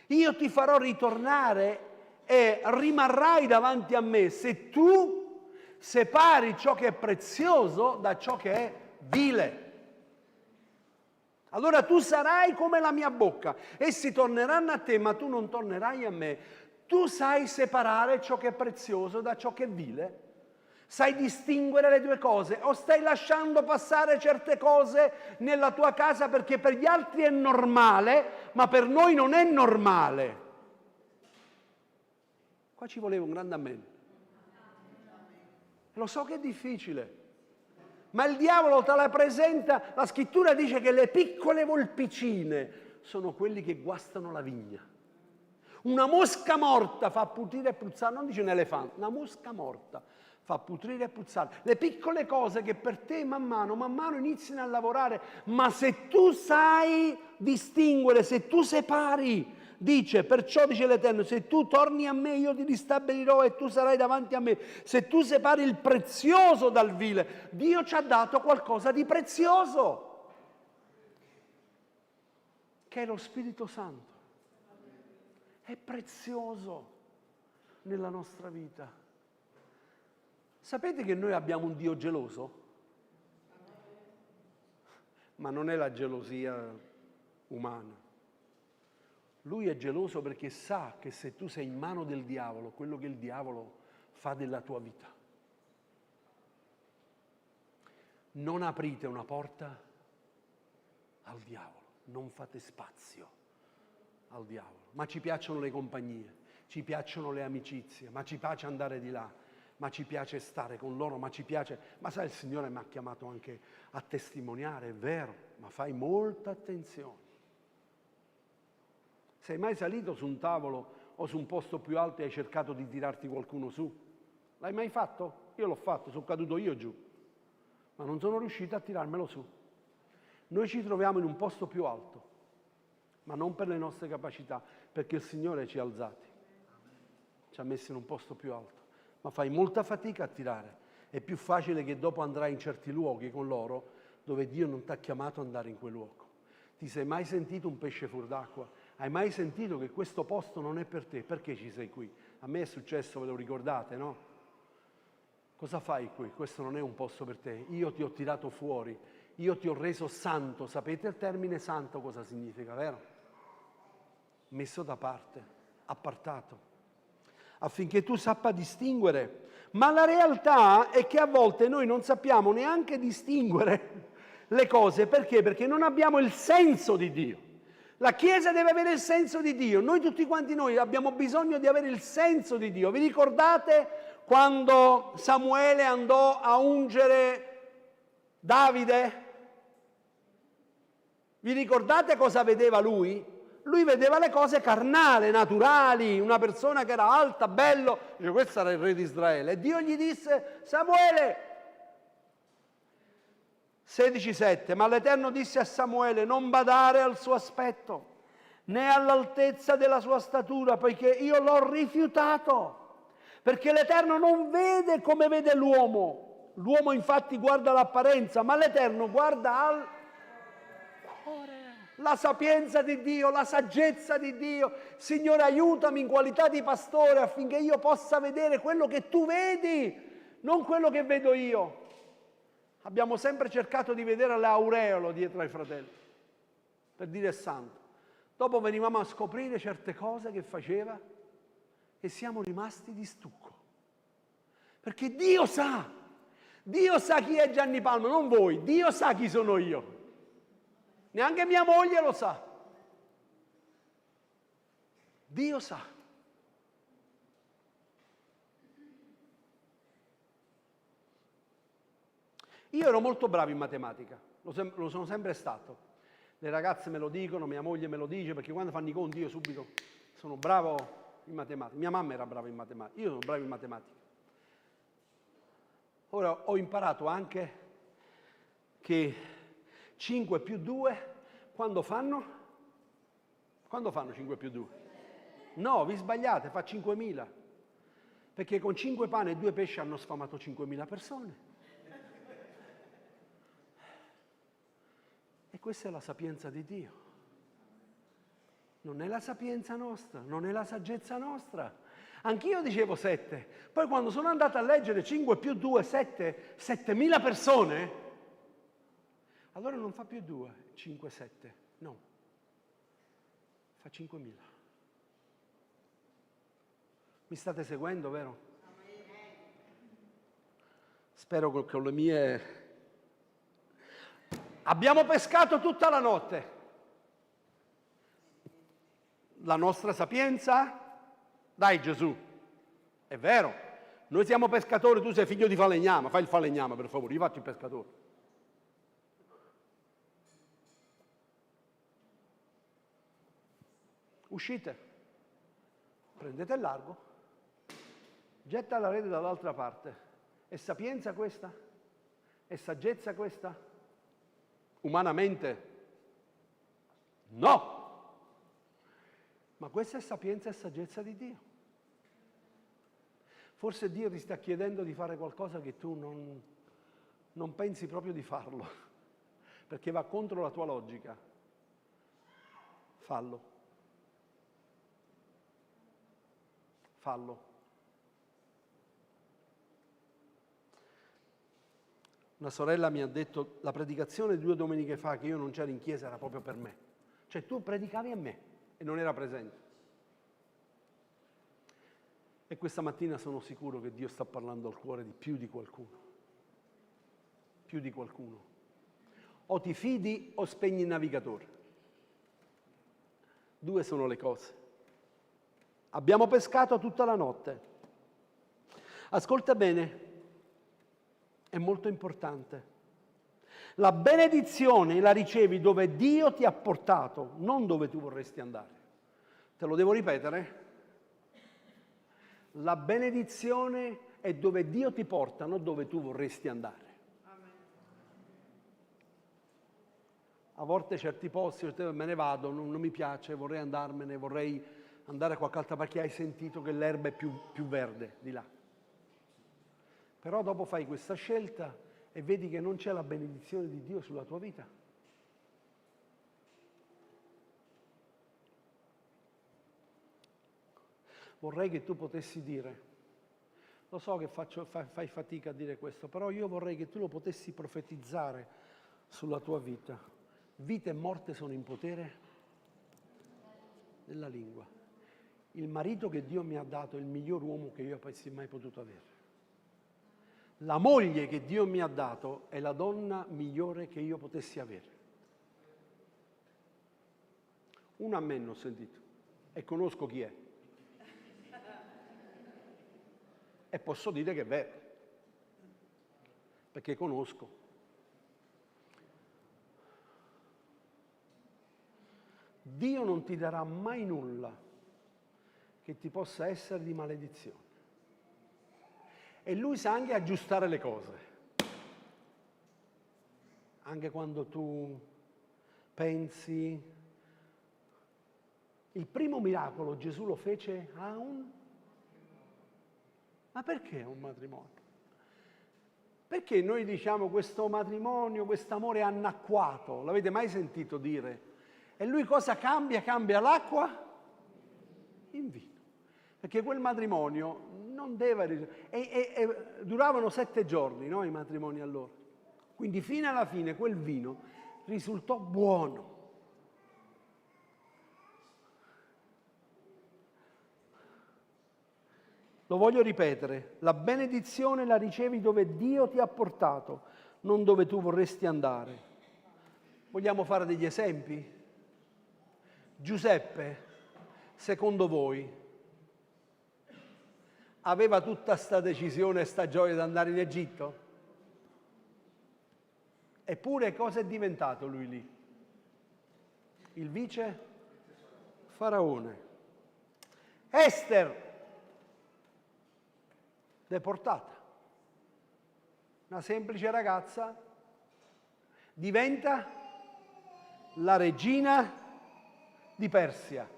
io ti farò ritornare e rimarrai davanti a me se tu separi ciò che è prezioso da ciò che è vile. Allora tu sarai come la mia bocca, essi torneranno a te, ma tu non tornerai a me. Tu sai separare ciò che è prezioso da ciò che è vile? Sai distinguere le due cose? O stai lasciando passare certe cose nella tua casa perché per gli altri è normale, ma per noi non è normale? Qua ci voleva un grande amen. Lo so che è difficile. Ma il diavolo te la presenta, la scrittura dice che le piccole volpicine sono quelli che guastano la vigna. Una mosca morta fa putrire e puzzare, non dice un elefante, una mosca morta fa putrire e puzzare. Le piccole cose che per te man mano iniziano a lavorare, ma se tu sai distinguere, se tu separi, dice, perciò dice l'Eterno, se tu torni a me io ti ristabilirò e tu sarai davanti a me. Se tu separi il prezioso dal vile, Dio ci ha dato qualcosa di prezioso, che è lo Spirito Santo. È prezioso nella nostra vita. Sapete che noi abbiamo un Dio geloso? Ma non è la gelosia umana. Lui è geloso perché sa che se tu sei in mano del diavolo, quello che il diavolo fa della tua vita. Non aprite una porta al diavolo, non fate spazio al diavolo. Ma ci piacciono le compagnie, ci piacciono le amicizie, ma ci piace andare di là, ma ci piace stare con loro, ma ci piace... Ma sai, il Signore mi ha chiamato anche a testimoniare, è vero, ma fai molta attenzione. Sei mai salito su un tavolo o su un posto più alto e hai cercato di tirarti qualcuno su? L'hai mai fatto? Io l'ho fatto, sono caduto io giù, ma non sono riuscito a tirarmelo su. Noi ci troviamo in un posto più alto, ma non per le nostre capacità, perché il Signore ci ha alzati, ci ha messi in un posto più alto, ma fai molta fatica a tirare. È più facile che dopo andrai in certi luoghi con loro dove Dio non ti ha chiamato ad andare in quel luogo. Ti sei mai sentito un pesce fuor d'acqua? Hai mai sentito che questo posto non è per te? Perché ci sei qui? A me è successo, ve lo ricordate, no? Cosa fai qui? Questo non è un posto per te. Io ti ho tirato fuori, io ti ho reso santo. Sapete il termine santo cosa significa, vero? Messo da parte, appartato, affinché tu sappa distinguere. Ma la realtà è che a volte noi non sappiamo neanche distinguere le cose. Perché? Perché non abbiamo il senso di Dio. La Chiesa deve avere il senso di Dio. Noi tutti quanti noi abbiamo bisogno di avere il senso di Dio. Vi ricordate quando Samuele andò a ungere Davide? Vi ricordate cosa vedeva lui? Lui vedeva le cose carnali, naturali, una persona che era alta, bello, dice, questo era il re di Israele. E Dio gli disse, Samuele, 16,7, ma l'Eterno disse a Samuele, non badare al suo aspetto, né all'altezza della sua statura, poiché io l'ho rifiutato, perché l'Eterno non vede come vede l'uomo. L'uomo infatti guarda l'apparenza, ma l'Eterno guarda al cuore. La sapienza di Dio, la saggezza di Dio. Signore, aiutami in qualità di pastore affinché io possa vedere quello che tu vedi, non quello che vedo io. Abbiamo sempre cercato di vedere l'aureolo dietro ai fratelli, per dire santo. Dopo venivamo a scoprire certe cose che faceva e siamo rimasti di stucco. Perché Dio sa chi è Gianni Palma, non voi, Dio sa chi sono io. Neanche mia moglie lo sa. Dio sa. Io ero molto bravo in matematica, lo sono sempre stato. Le ragazze me lo dicono, mia moglie me lo dice, perché quando fanno i conti io subito sono bravo in matematica. Mia mamma era brava in matematica, io sono bravo in matematica. Ora ho imparato anche che 5 più 2, quando fanno? Quando fanno 5 più 2? No, vi sbagliate, fa 5.000. Perché con 5 pane e 2 pesci hanno sfamato 5.000 persone. E questa è la sapienza di Dio. Non è la sapienza nostra, non è la saggezza nostra. Anch'io dicevo 7. Poi quando sono andato a leggere 5 più 2, 7, 7.000 persone, allora non fa più 2, 5, 7, no. Fa 5.000. Mi state seguendo, vero? Spero che con le mie... Abbiamo pescato tutta la notte. La nostra sapienza? Dai Gesù, è vero. Noi siamo pescatori, tu sei figlio di falegname, fai il falegname per favore, io faccio il pescatore. Uscite, prendete il largo, getta la rete dall'altra parte. È sapienza questa? È saggezza questa? Umanamente? No! Ma questa è sapienza e saggezza di Dio. Forse Dio ti sta chiedendo di fare qualcosa che tu non pensi proprio di farlo, perché va contro la tua logica. Fallo. Fallo. Una sorella mi ha detto, la predicazione 2 domeniche fa che io non c'ero in chiesa era proprio per me. Cioè tu predicavi a me e non era presente. E questa mattina sono sicuro che Dio sta parlando al cuore di più di qualcuno. Più di qualcuno. O ti fidi o spegni il navigatore. 2 sono le cose. Abbiamo pescato tutta la notte. Ascolta bene, è molto importante. La benedizione la ricevi dove Dio ti ha portato, non dove tu vorresti andare. Te lo devo ripetere? La benedizione è dove Dio ti porta, non dove tu vorresti andare. A volte certi posti, me ne vado, non mi piace, vorrei andarmene, vorrei andare a qualche altra perché hai sentito che l'erba è più verde di là. Però dopo fai questa scelta e vedi che non c'è la benedizione di Dio sulla tua vita. Vorrei che tu potessi dire, lo so che fai fatica a dire questo, però io vorrei che tu lo potessi profetizzare sulla tua vita. Vita e morte sono in potere della lingua. Il marito che Dio mi ha dato è il miglior uomo che io avessi mai potuto avere. La moglie che Dio mi ha dato è la donna migliore che io potessi avere. Un amen ho sentito e conosco chi è. E posso dire che è vero, perché conosco. Dio non ti darà mai nulla che ti possa essere di maledizione. E Lui sa anche aggiustare le cose. Anche quando tu pensi... Il primo miracolo Gesù lo fece a un... Ma perché un matrimonio? Perché noi diciamo questo matrimonio, quest'amore annacquato, l'avete mai sentito dire? E lui cosa cambia? Cambia l'acqua in vino. Perché quel matrimonio non deve... E duravano 7 giorni, no, i matrimoni allora. Quindi fino alla fine quel vino risultò buono. Lo voglio ripetere, la benedizione la ricevi dove Dio ti ha portato, non dove tu vorresti andare. Vogliamo fare degli esempi? Giuseppe, secondo voi, aveva tutta sta decisione e sta gioia di andare in Egitto? Eppure cosa è diventato lui lì? Il vice faraone. Ester, deportata. Una semplice ragazza diventa la regina di Persia.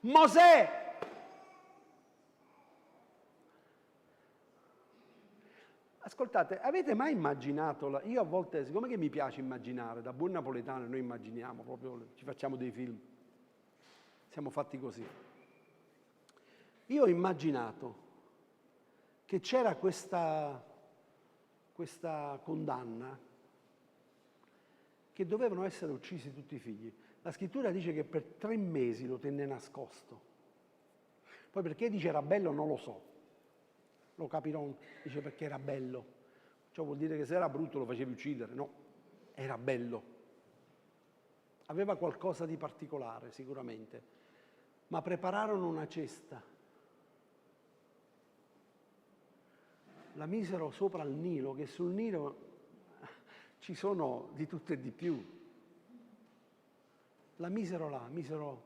Mosè, ascoltate, avete mai immaginato, io a volte, siccome che mi piace immaginare, da buon napoletano noi immaginiamo, proprio ci facciamo dei film, siamo fatti così. Io ho immaginato che c'era questa condanna che dovevano essere uccisi tutti i figli. La scrittura dice che per 3 mesi lo tenne nascosto. Poi perché dice era bello non lo so. Lo capirò, dice perché era bello. Ciò vuol dire che se era brutto lo facevi uccidere, no, era bello. Aveva qualcosa di particolare sicuramente, ma prepararono una cesta. La misero sopra il Nilo, che sul Nilo ci sono di tutto e di più. La misero là,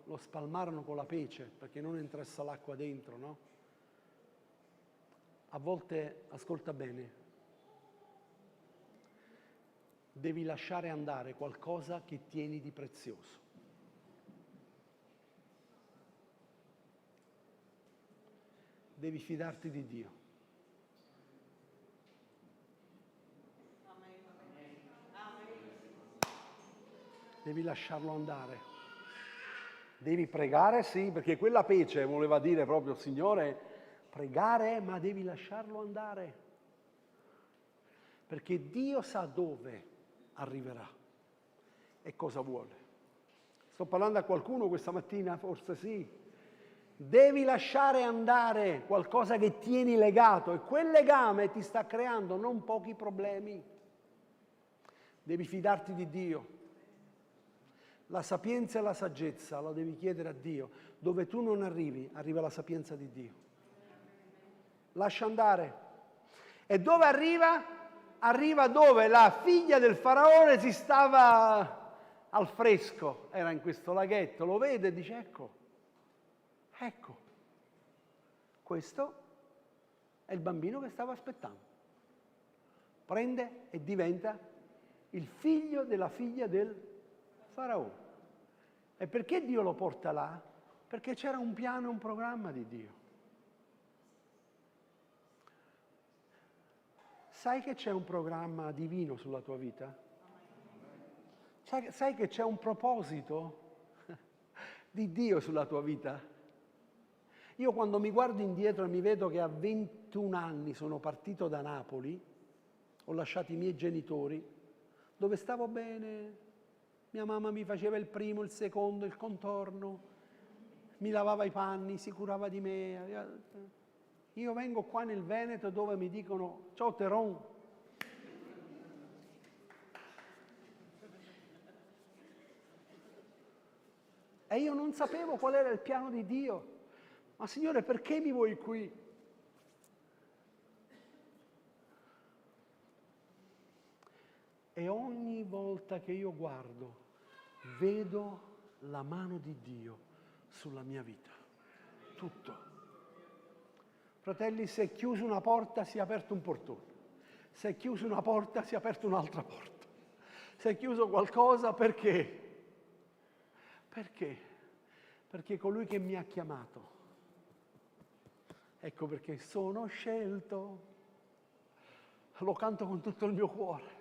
lo spalmarono con la pece perché non entrasse l'acqua dentro, no? A volte, ascolta bene, devi lasciare andare qualcosa che tieni di prezioso. Devi fidarti di Dio. Devi lasciarlo andare. Devi pregare, sì, perché quella pece voleva dire proprio, Signore, pregare, ma devi lasciarlo andare. Perché Dio sa dove arriverà e cosa vuole. Sto parlando a qualcuno questa mattina? Forse sì. Devi lasciare andare qualcosa che tieni legato e quel legame ti sta creando non pochi problemi. Devi fidarti di Dio. La sapienza e la saggezza la devi chiedere a Dio. Dove tu non arrivi, arriva la sapienza di Dio. Lascia andare. E dove arriva? Arriva dove la figlia del faraone si stava al fresco, era in questo laghetto, lo vede e dice ecco, questo è il bambino che stavo aspettando. Prende e diventa il figlio della figlia del faraone. E perché Dio lo porta là? Perché c'era un piano e un programma di Dio. Sai che c'è un programma divino sulla tua vita? Sai che c'è un proposito di Dio sulla tua vita? Io quando mi guardo indietro e mi vedo che a 21 anni sono partito da Napoli, ho lasciato i miei genitori, dove stavo bene, mia mamma mi faceva il primo, il secondo, il contorno, mi lavava i panni, si curava di me. Io vengo qua nel Veneto dove mi dicono ciao Teron. E io non sapevo qual era il piano di Dio. Ma Signore, perché mi vuoi qui? E ogni volta che io guardo, vedo la mano di Dio sulla mia vita. Tutto. Fratelli, se è chiusa una porta, si è aperto un portone. Se è chiusa una porta, si è aperta un'altra porta. Se è chiuso qualcosa, perché? Perché? Perché colui che mi ha chiamato, ecco perché sono scelto, lo canto con tutto il mio cuore.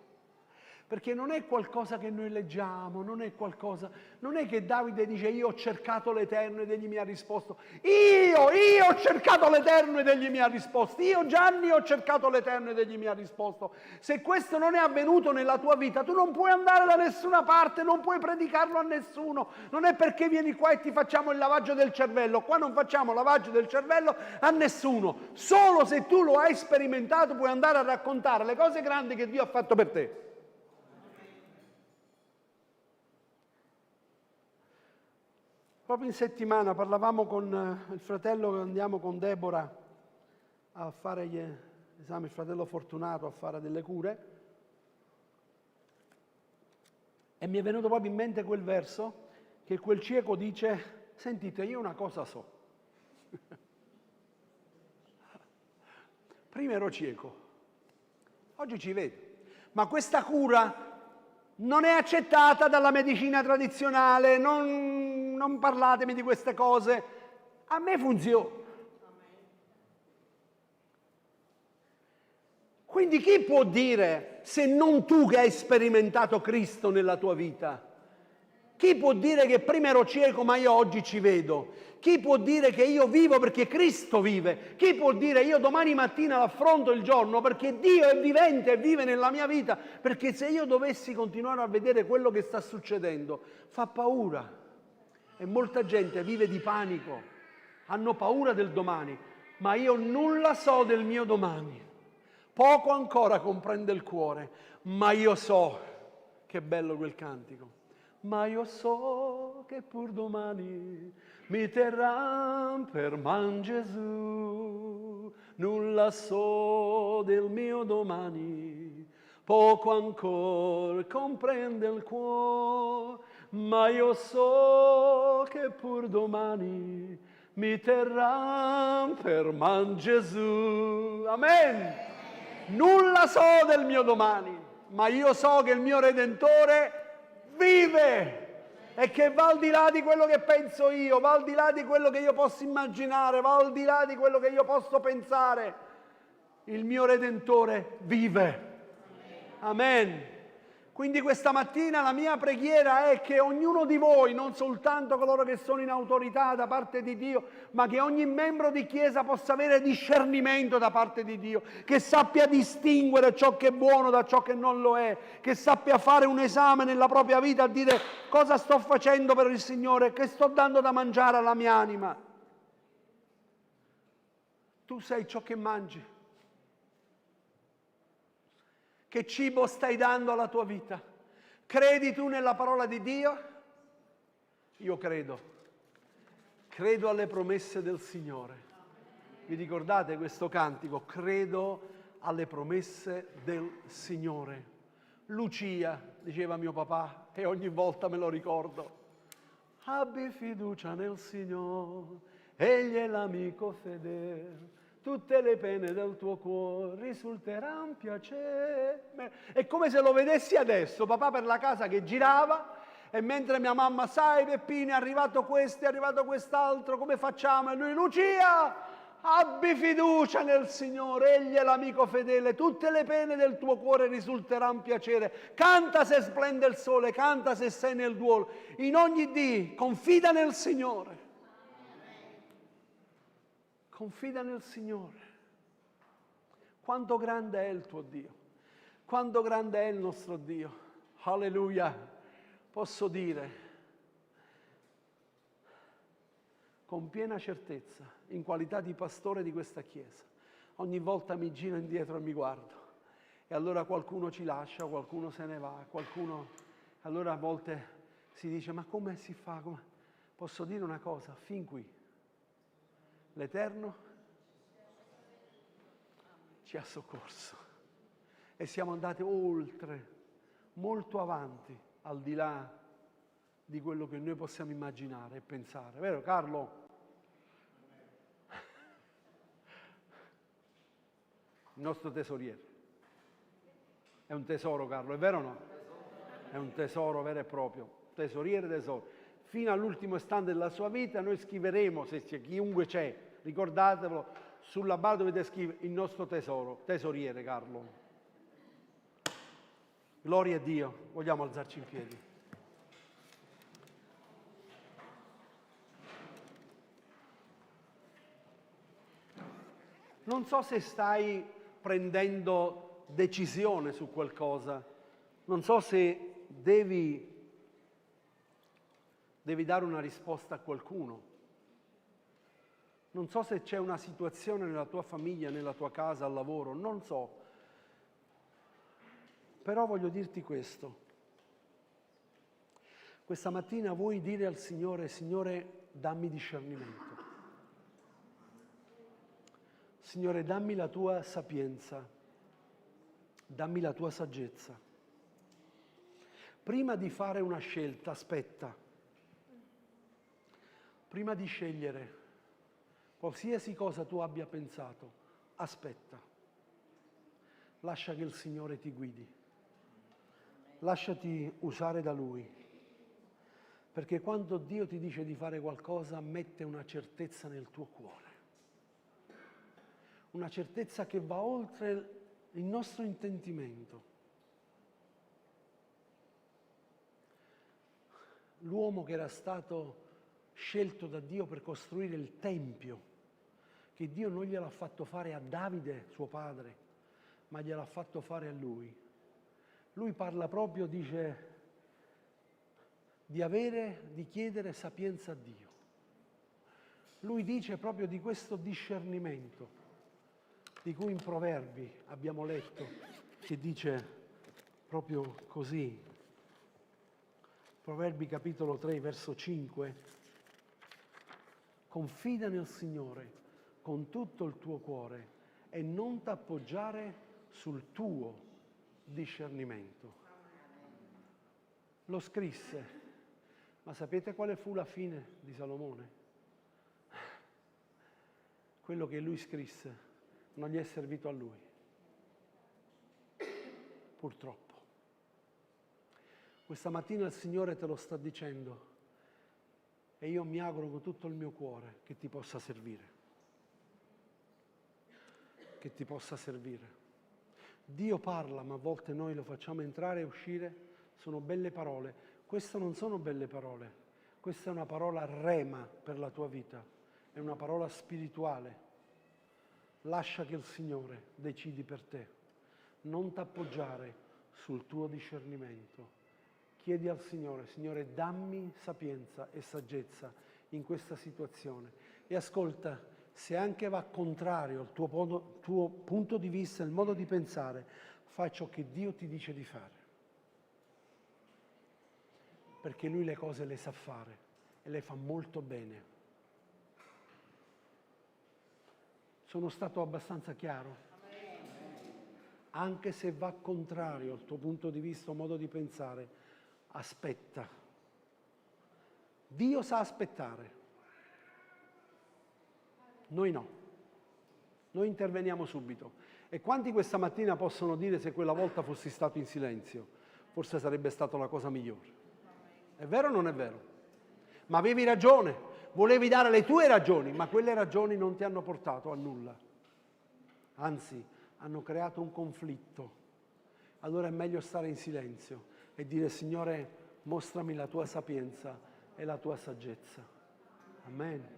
Perché non è qualcosa che noi leggiamo, non è che Davide dice io ho cercato l'Eterno ed egli mi ha risposto. Io ho cercato l'Eterno ed egli mi ha risposto. Io Gianni ho cercato l'Eterno ed egli mi ha risposto. Se questo non è avvenuto nella tua vita, tu non puoi andare da nessuna parte, non puoi predicarlo a nessuno. Non è perché vieni qua e ti facciamo il lavaggio del cervello. Qua non facciamo lavaggio del cervello a nessuno. Solo se tu lo hai sperimentato puoi andare a raccontare le cose grandi che Dio ha fatto per te. Proprio in settimana parlavamo con il fratello che andiamo con Deborah a fare gli esami, il fratello Fortunato a fare delle cure, e mi è venuto proprio in mente quel verso che quel cieco dice: sentite, io una cosa so. Prima ero cieco, oggi ci vedo, ma questa cura non è accettata dalla medicina tradizionale, non parlatemi di queste cose, a me funziona. Quindi chi può dire, se non tu che hai sperimentato Cristo nella tua vita? Chi può dire che prima ero cieco ma io oggi ci vedo? Chi può dire che io vivo perché Cristo vive? Chi può dire io domani mattina affronto il giorno perché Dio è vivente e vive nella mia vita? Perché se io dovessi continuare a vedere quello che sta succedendo, fa paura. E molta gente vive di panico, hanno paura del domani, ma io nulla so del mio domani. Poco ancora comprende il cuore, ma io so, che bello quel cantico, ma io so che pur domani mi terrà per man Gesù, nulla so del mio domani, poco ancora comprende il cuore, ma io so che pur domani mi terrà per man Gesù. Amen. Nulla so del mio domani, ma io so che il mio Redentore vive e che va al di là di quello che penso io, va al di là di quello che io posso immaginare, va al di là di quello che io posso pensare. Il mio Redentore vive. Amen. Quindi questa mattina la mia preghiera è che ognuno di voi, non soltanto coloro che sono in autorità da parte di Dio, ma che ogni membro di Chiesa possa avere discernimento da parte di Dio, che sappia distinguere ciò che è buono da ciò che non lo è, che sappia fare un esame nella propria vita a dire cosa sto facendo per il Signore, che sto dando da mangiare alla mia anima. Tu sei ciò che mangi. Che cibo stai dando alla tua vita? Credi tu nella parola di Dio? Io credo. Credo alle promesse del Signore. Vi ricordate questo cantico? Credo alle promesse del Signore. Lucia, diceva mio papà, e ogni volta me lo ricordo. Abbi fiducia nel Signore, Egli è l'amico fedele. Tutte le pene del tuo cuore risulteranno piacere. È come se lo vedessi adesso, papà per la casa che girava, e mentre mia mamma, sai Peppino, è arrivato questo, è arrivato quest'altro, come facciamo? E lui, Lucia, abbi fiducia nel Signore, Egli è l'amico fedele, tutte le pene del tuo cuore risulteranno piacere. Canta se splende il sole, canta se sei nel duolo. In ogni dì, confida nel Signore. Confida nel Signore. Quanto grande è il tuo Dio. Quanto grande è il nostro Dio. Alleluia. Posso dire con piena certezza, in qualità di pastore di questa Chiesa, ogni volta mi giro indietro e mi guardo. E allora qualcuno ci lascia, qualcuno se ne va, qualcuno... Allora a volte si dice, ma come si fa? Come... Posso dire una cosa, fin qui. L'Eterno ci ha soccorso e siamo andati oltre molto avanti, al di là di quello che noi possiamo immaginare e pensare. Vero Carlo? Il nostro tesoriere. È un tesoro, Carlo, è vero o no? È un tesoro vero e proprio, tesoriere tesoro. Fino all'ultimo istante della sua vita noi scriveremo, se c'è chiunque c'è, ricordatevelo, sulla barra dovete scrivere il nostro tesoro, tesoriere Carlo. Gloria a Dio, vogliamo alzarci in piedi. Non so se stai prendendo decisione su qualcosa, non so se devi dare una risposta a qualcuno, non so se c'è una situazione nella tua famiglia, nella tua casa, al lavoro, non so, però voglio dirti questo. Questa mattina vuoi dire al Signore, Signore, dammi discernimento. Signore, dammi la tua sapienza, dammi la tua saggezza. Prima di fare una scelta, aspetta. Prima di scegliere qualsiasi cosa tu abbia pensato, aspetta. Lascia che il Signore ti guidi. Lasciati usare da Lui. Perché quando Dio ti dice di fare qualcosa, mette una certezza nel tuo cuore. Una certezza che va oltre il nostro intendimento. L'uomo che era stato scelto da Dio per costruire il Tempio, che Dio non gliel'ha fatto fare a Davide, suo padre, ma gliel'ha fatto fare a lui. Lui parla proprio, dice, di chiedere sapienza a Dio. Lui dice proprio di questo discernimento, di cui in Proverbi abbiamo letto, che dice proprio così. Proverbi capitolo 3, verso 5. Confida nel Signore con tutto il tuo cuore e non t'appoggiare sul tuo discernimento. Lo scrisse, ma sapete quale fu la fine di Salomone? Quello che lui scrisse non gli è servito a lui, purtroppo. Questa mattina il Signore te lo sta dicendo e io mi auguro con tutto il mio cuore che ti possa servire. Che ti possa servire. Dio parla, ma a volte noi lo facciamo entrare e uscire, sono belle parole. Queste non sono belle parole, questa è una parola rema per la tua vita, è una parola spirituale. Lascia che il Signore decidi per te, non t'appoggiare sul tuo discernimento. Chiedi al Signore, Signore, dammi sapienza e saggezza in questa situazione. E ascolta, se anche va contrario al tuo punto di vista, il modo di pensare, fai ciò che Dio ti dice di fare. Perché Lui le cose le sa fare e le fa molto bene. Sono stato abbastanza chiaro? Anche se va contrario al tuo punto di vista o modo di pensare, aspetta. Dio sa aspettare. Noi no. Noi interveniamo subito. E quanti questa mattina possono dire se quella volta fossi stato in silenzio? Forse sarebbe stata la cosa migliore. È vero o non è vero? Ma avevi ragione. Volevi dare le tue ragioni, ma quelle ragioni non ti hanno portato a nulla. Anzi, hanno creato un conflitto. Allora è meglio stare in silenzio e dire, Signore, mostrami la tua sapienza e la tua saggezza. Amen.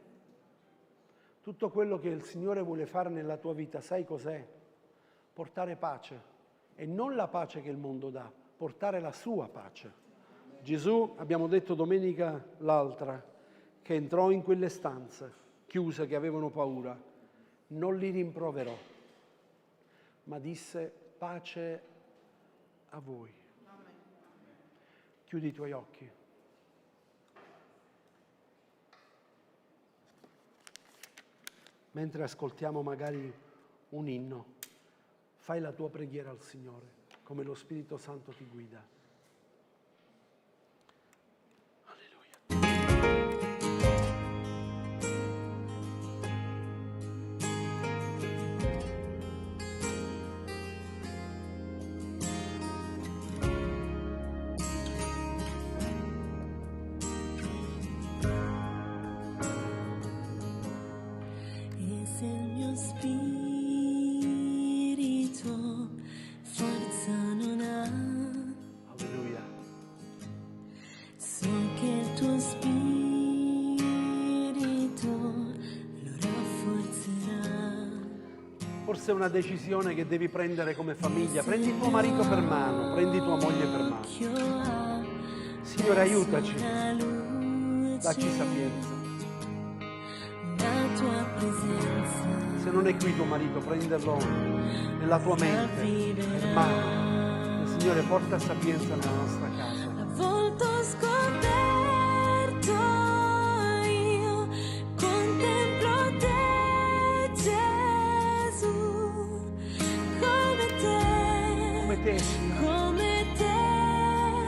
Tutto quello che il Signore vuole fare nella tua vita, sai cos'è? Portare pace. E non la pace che il mondo dà, portare la sua pace. Gesù, abbiamo detto domenica l'altra, che entrò in quelle stanze chiuse che avevano paura, non li rimproverò, ma disse pace a voi. Chiudi i tuoi occhi. Mentre ascoltiamo magari un inno, fai la tua preghiera al Signore, come lo Spirito Santo ti guida. Questa è una decisione che devi prendere come famiglia. Prendi tuo marito per mano, prendi tua moglie per mano. Signore, aiutaci, dacci sapienza. Se non è qui tuo marito, prenderlo nella tua mente, per mano. Il Signore porta sapienza nella nostra casa. Volto scoperto io contemplo te, Gesù, come te, Signore. come te,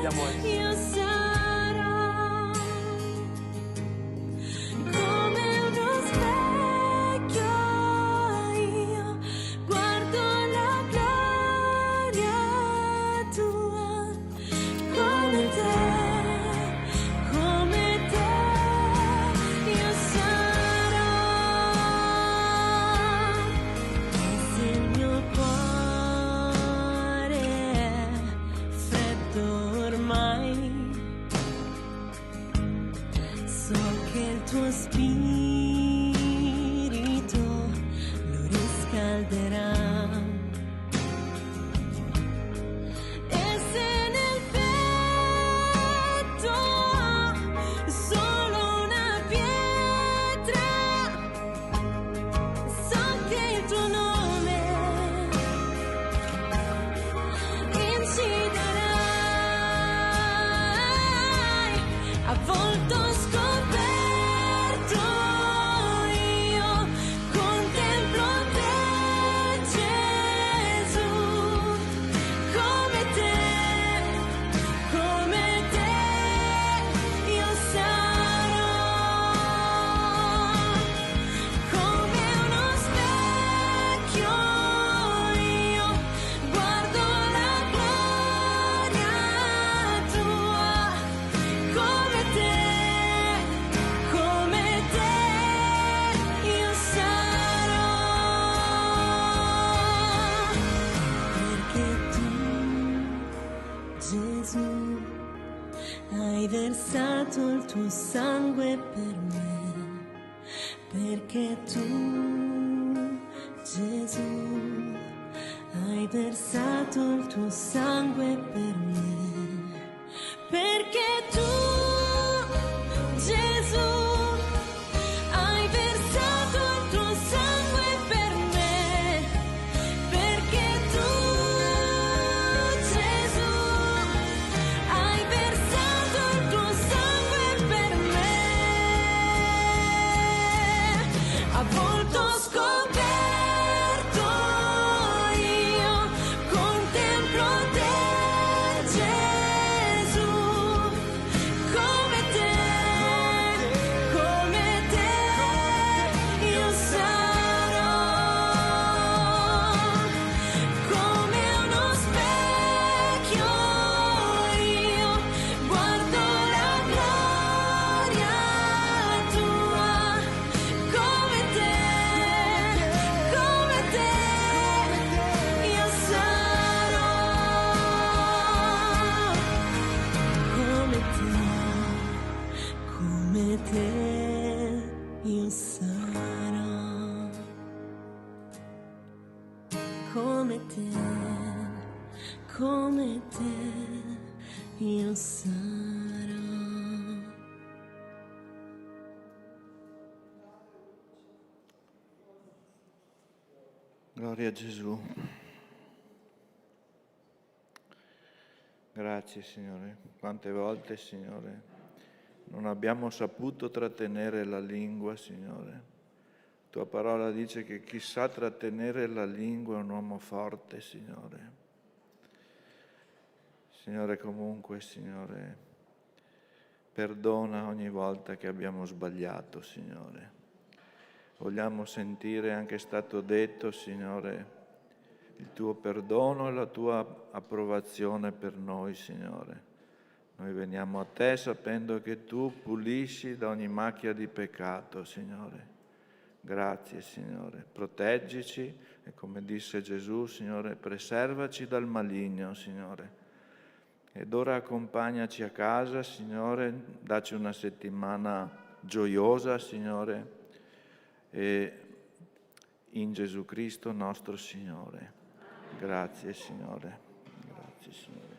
Vogliamo essere. io sarò come uno specchio, io guardo la gloria tua, come te, io sarò. E se il mio cuore è freddo ormai, so che il tuo spirito lo riscalderà. E se nel petto solo una pietra, so che il tuo nome inciderai. A volto scoperto io contemplo te, Gesù, come te, io sarò come uno specchio, io guardo la gloria tua, come te, io sarò, perché tu, Gesù, hai versato il tuo sangue per me, perché tu, Gesù, hai versato il tuo sangue per me, perché tu, Gesù, hai versato il tuo sangue per me, perché tu, Gesù, hai versato il tuo sangue per me. A volto scoperto io contemplo te, Gesù, come te, io sarò come uno specchio, io guardo la gloria tua, come te, io sarò come te, io sarò come te, io sarò. Gloria a Gesù. Grazie Signore. Quante volte, Signore, non abbiamo saputo trattenere la lingua, Signore. Tua parola dice che chi sa trattenere la lingua è un uomo forte, Signore. Signore, comunque, Signore, perdona ogni volta che abbiamo sbagliato, Signore. Vogliamo sentire, anche è stato detto, Signore, il tuo perdono e la tua approvazione per noi, Signore. Noi veniamo a te sapendo che tu pulisci da ogni macchia di peccato, Signore. Grazie, Signore. Proteggici e, come disse Gesù, Signore, preservaci dal maligno, Signore. Ed ora accompagnaci a casa, Signore, dacci una settimana gioiosa, Signore, e in Gesù Cristo nostro Signore. Grazie Signore. Grazie Signore.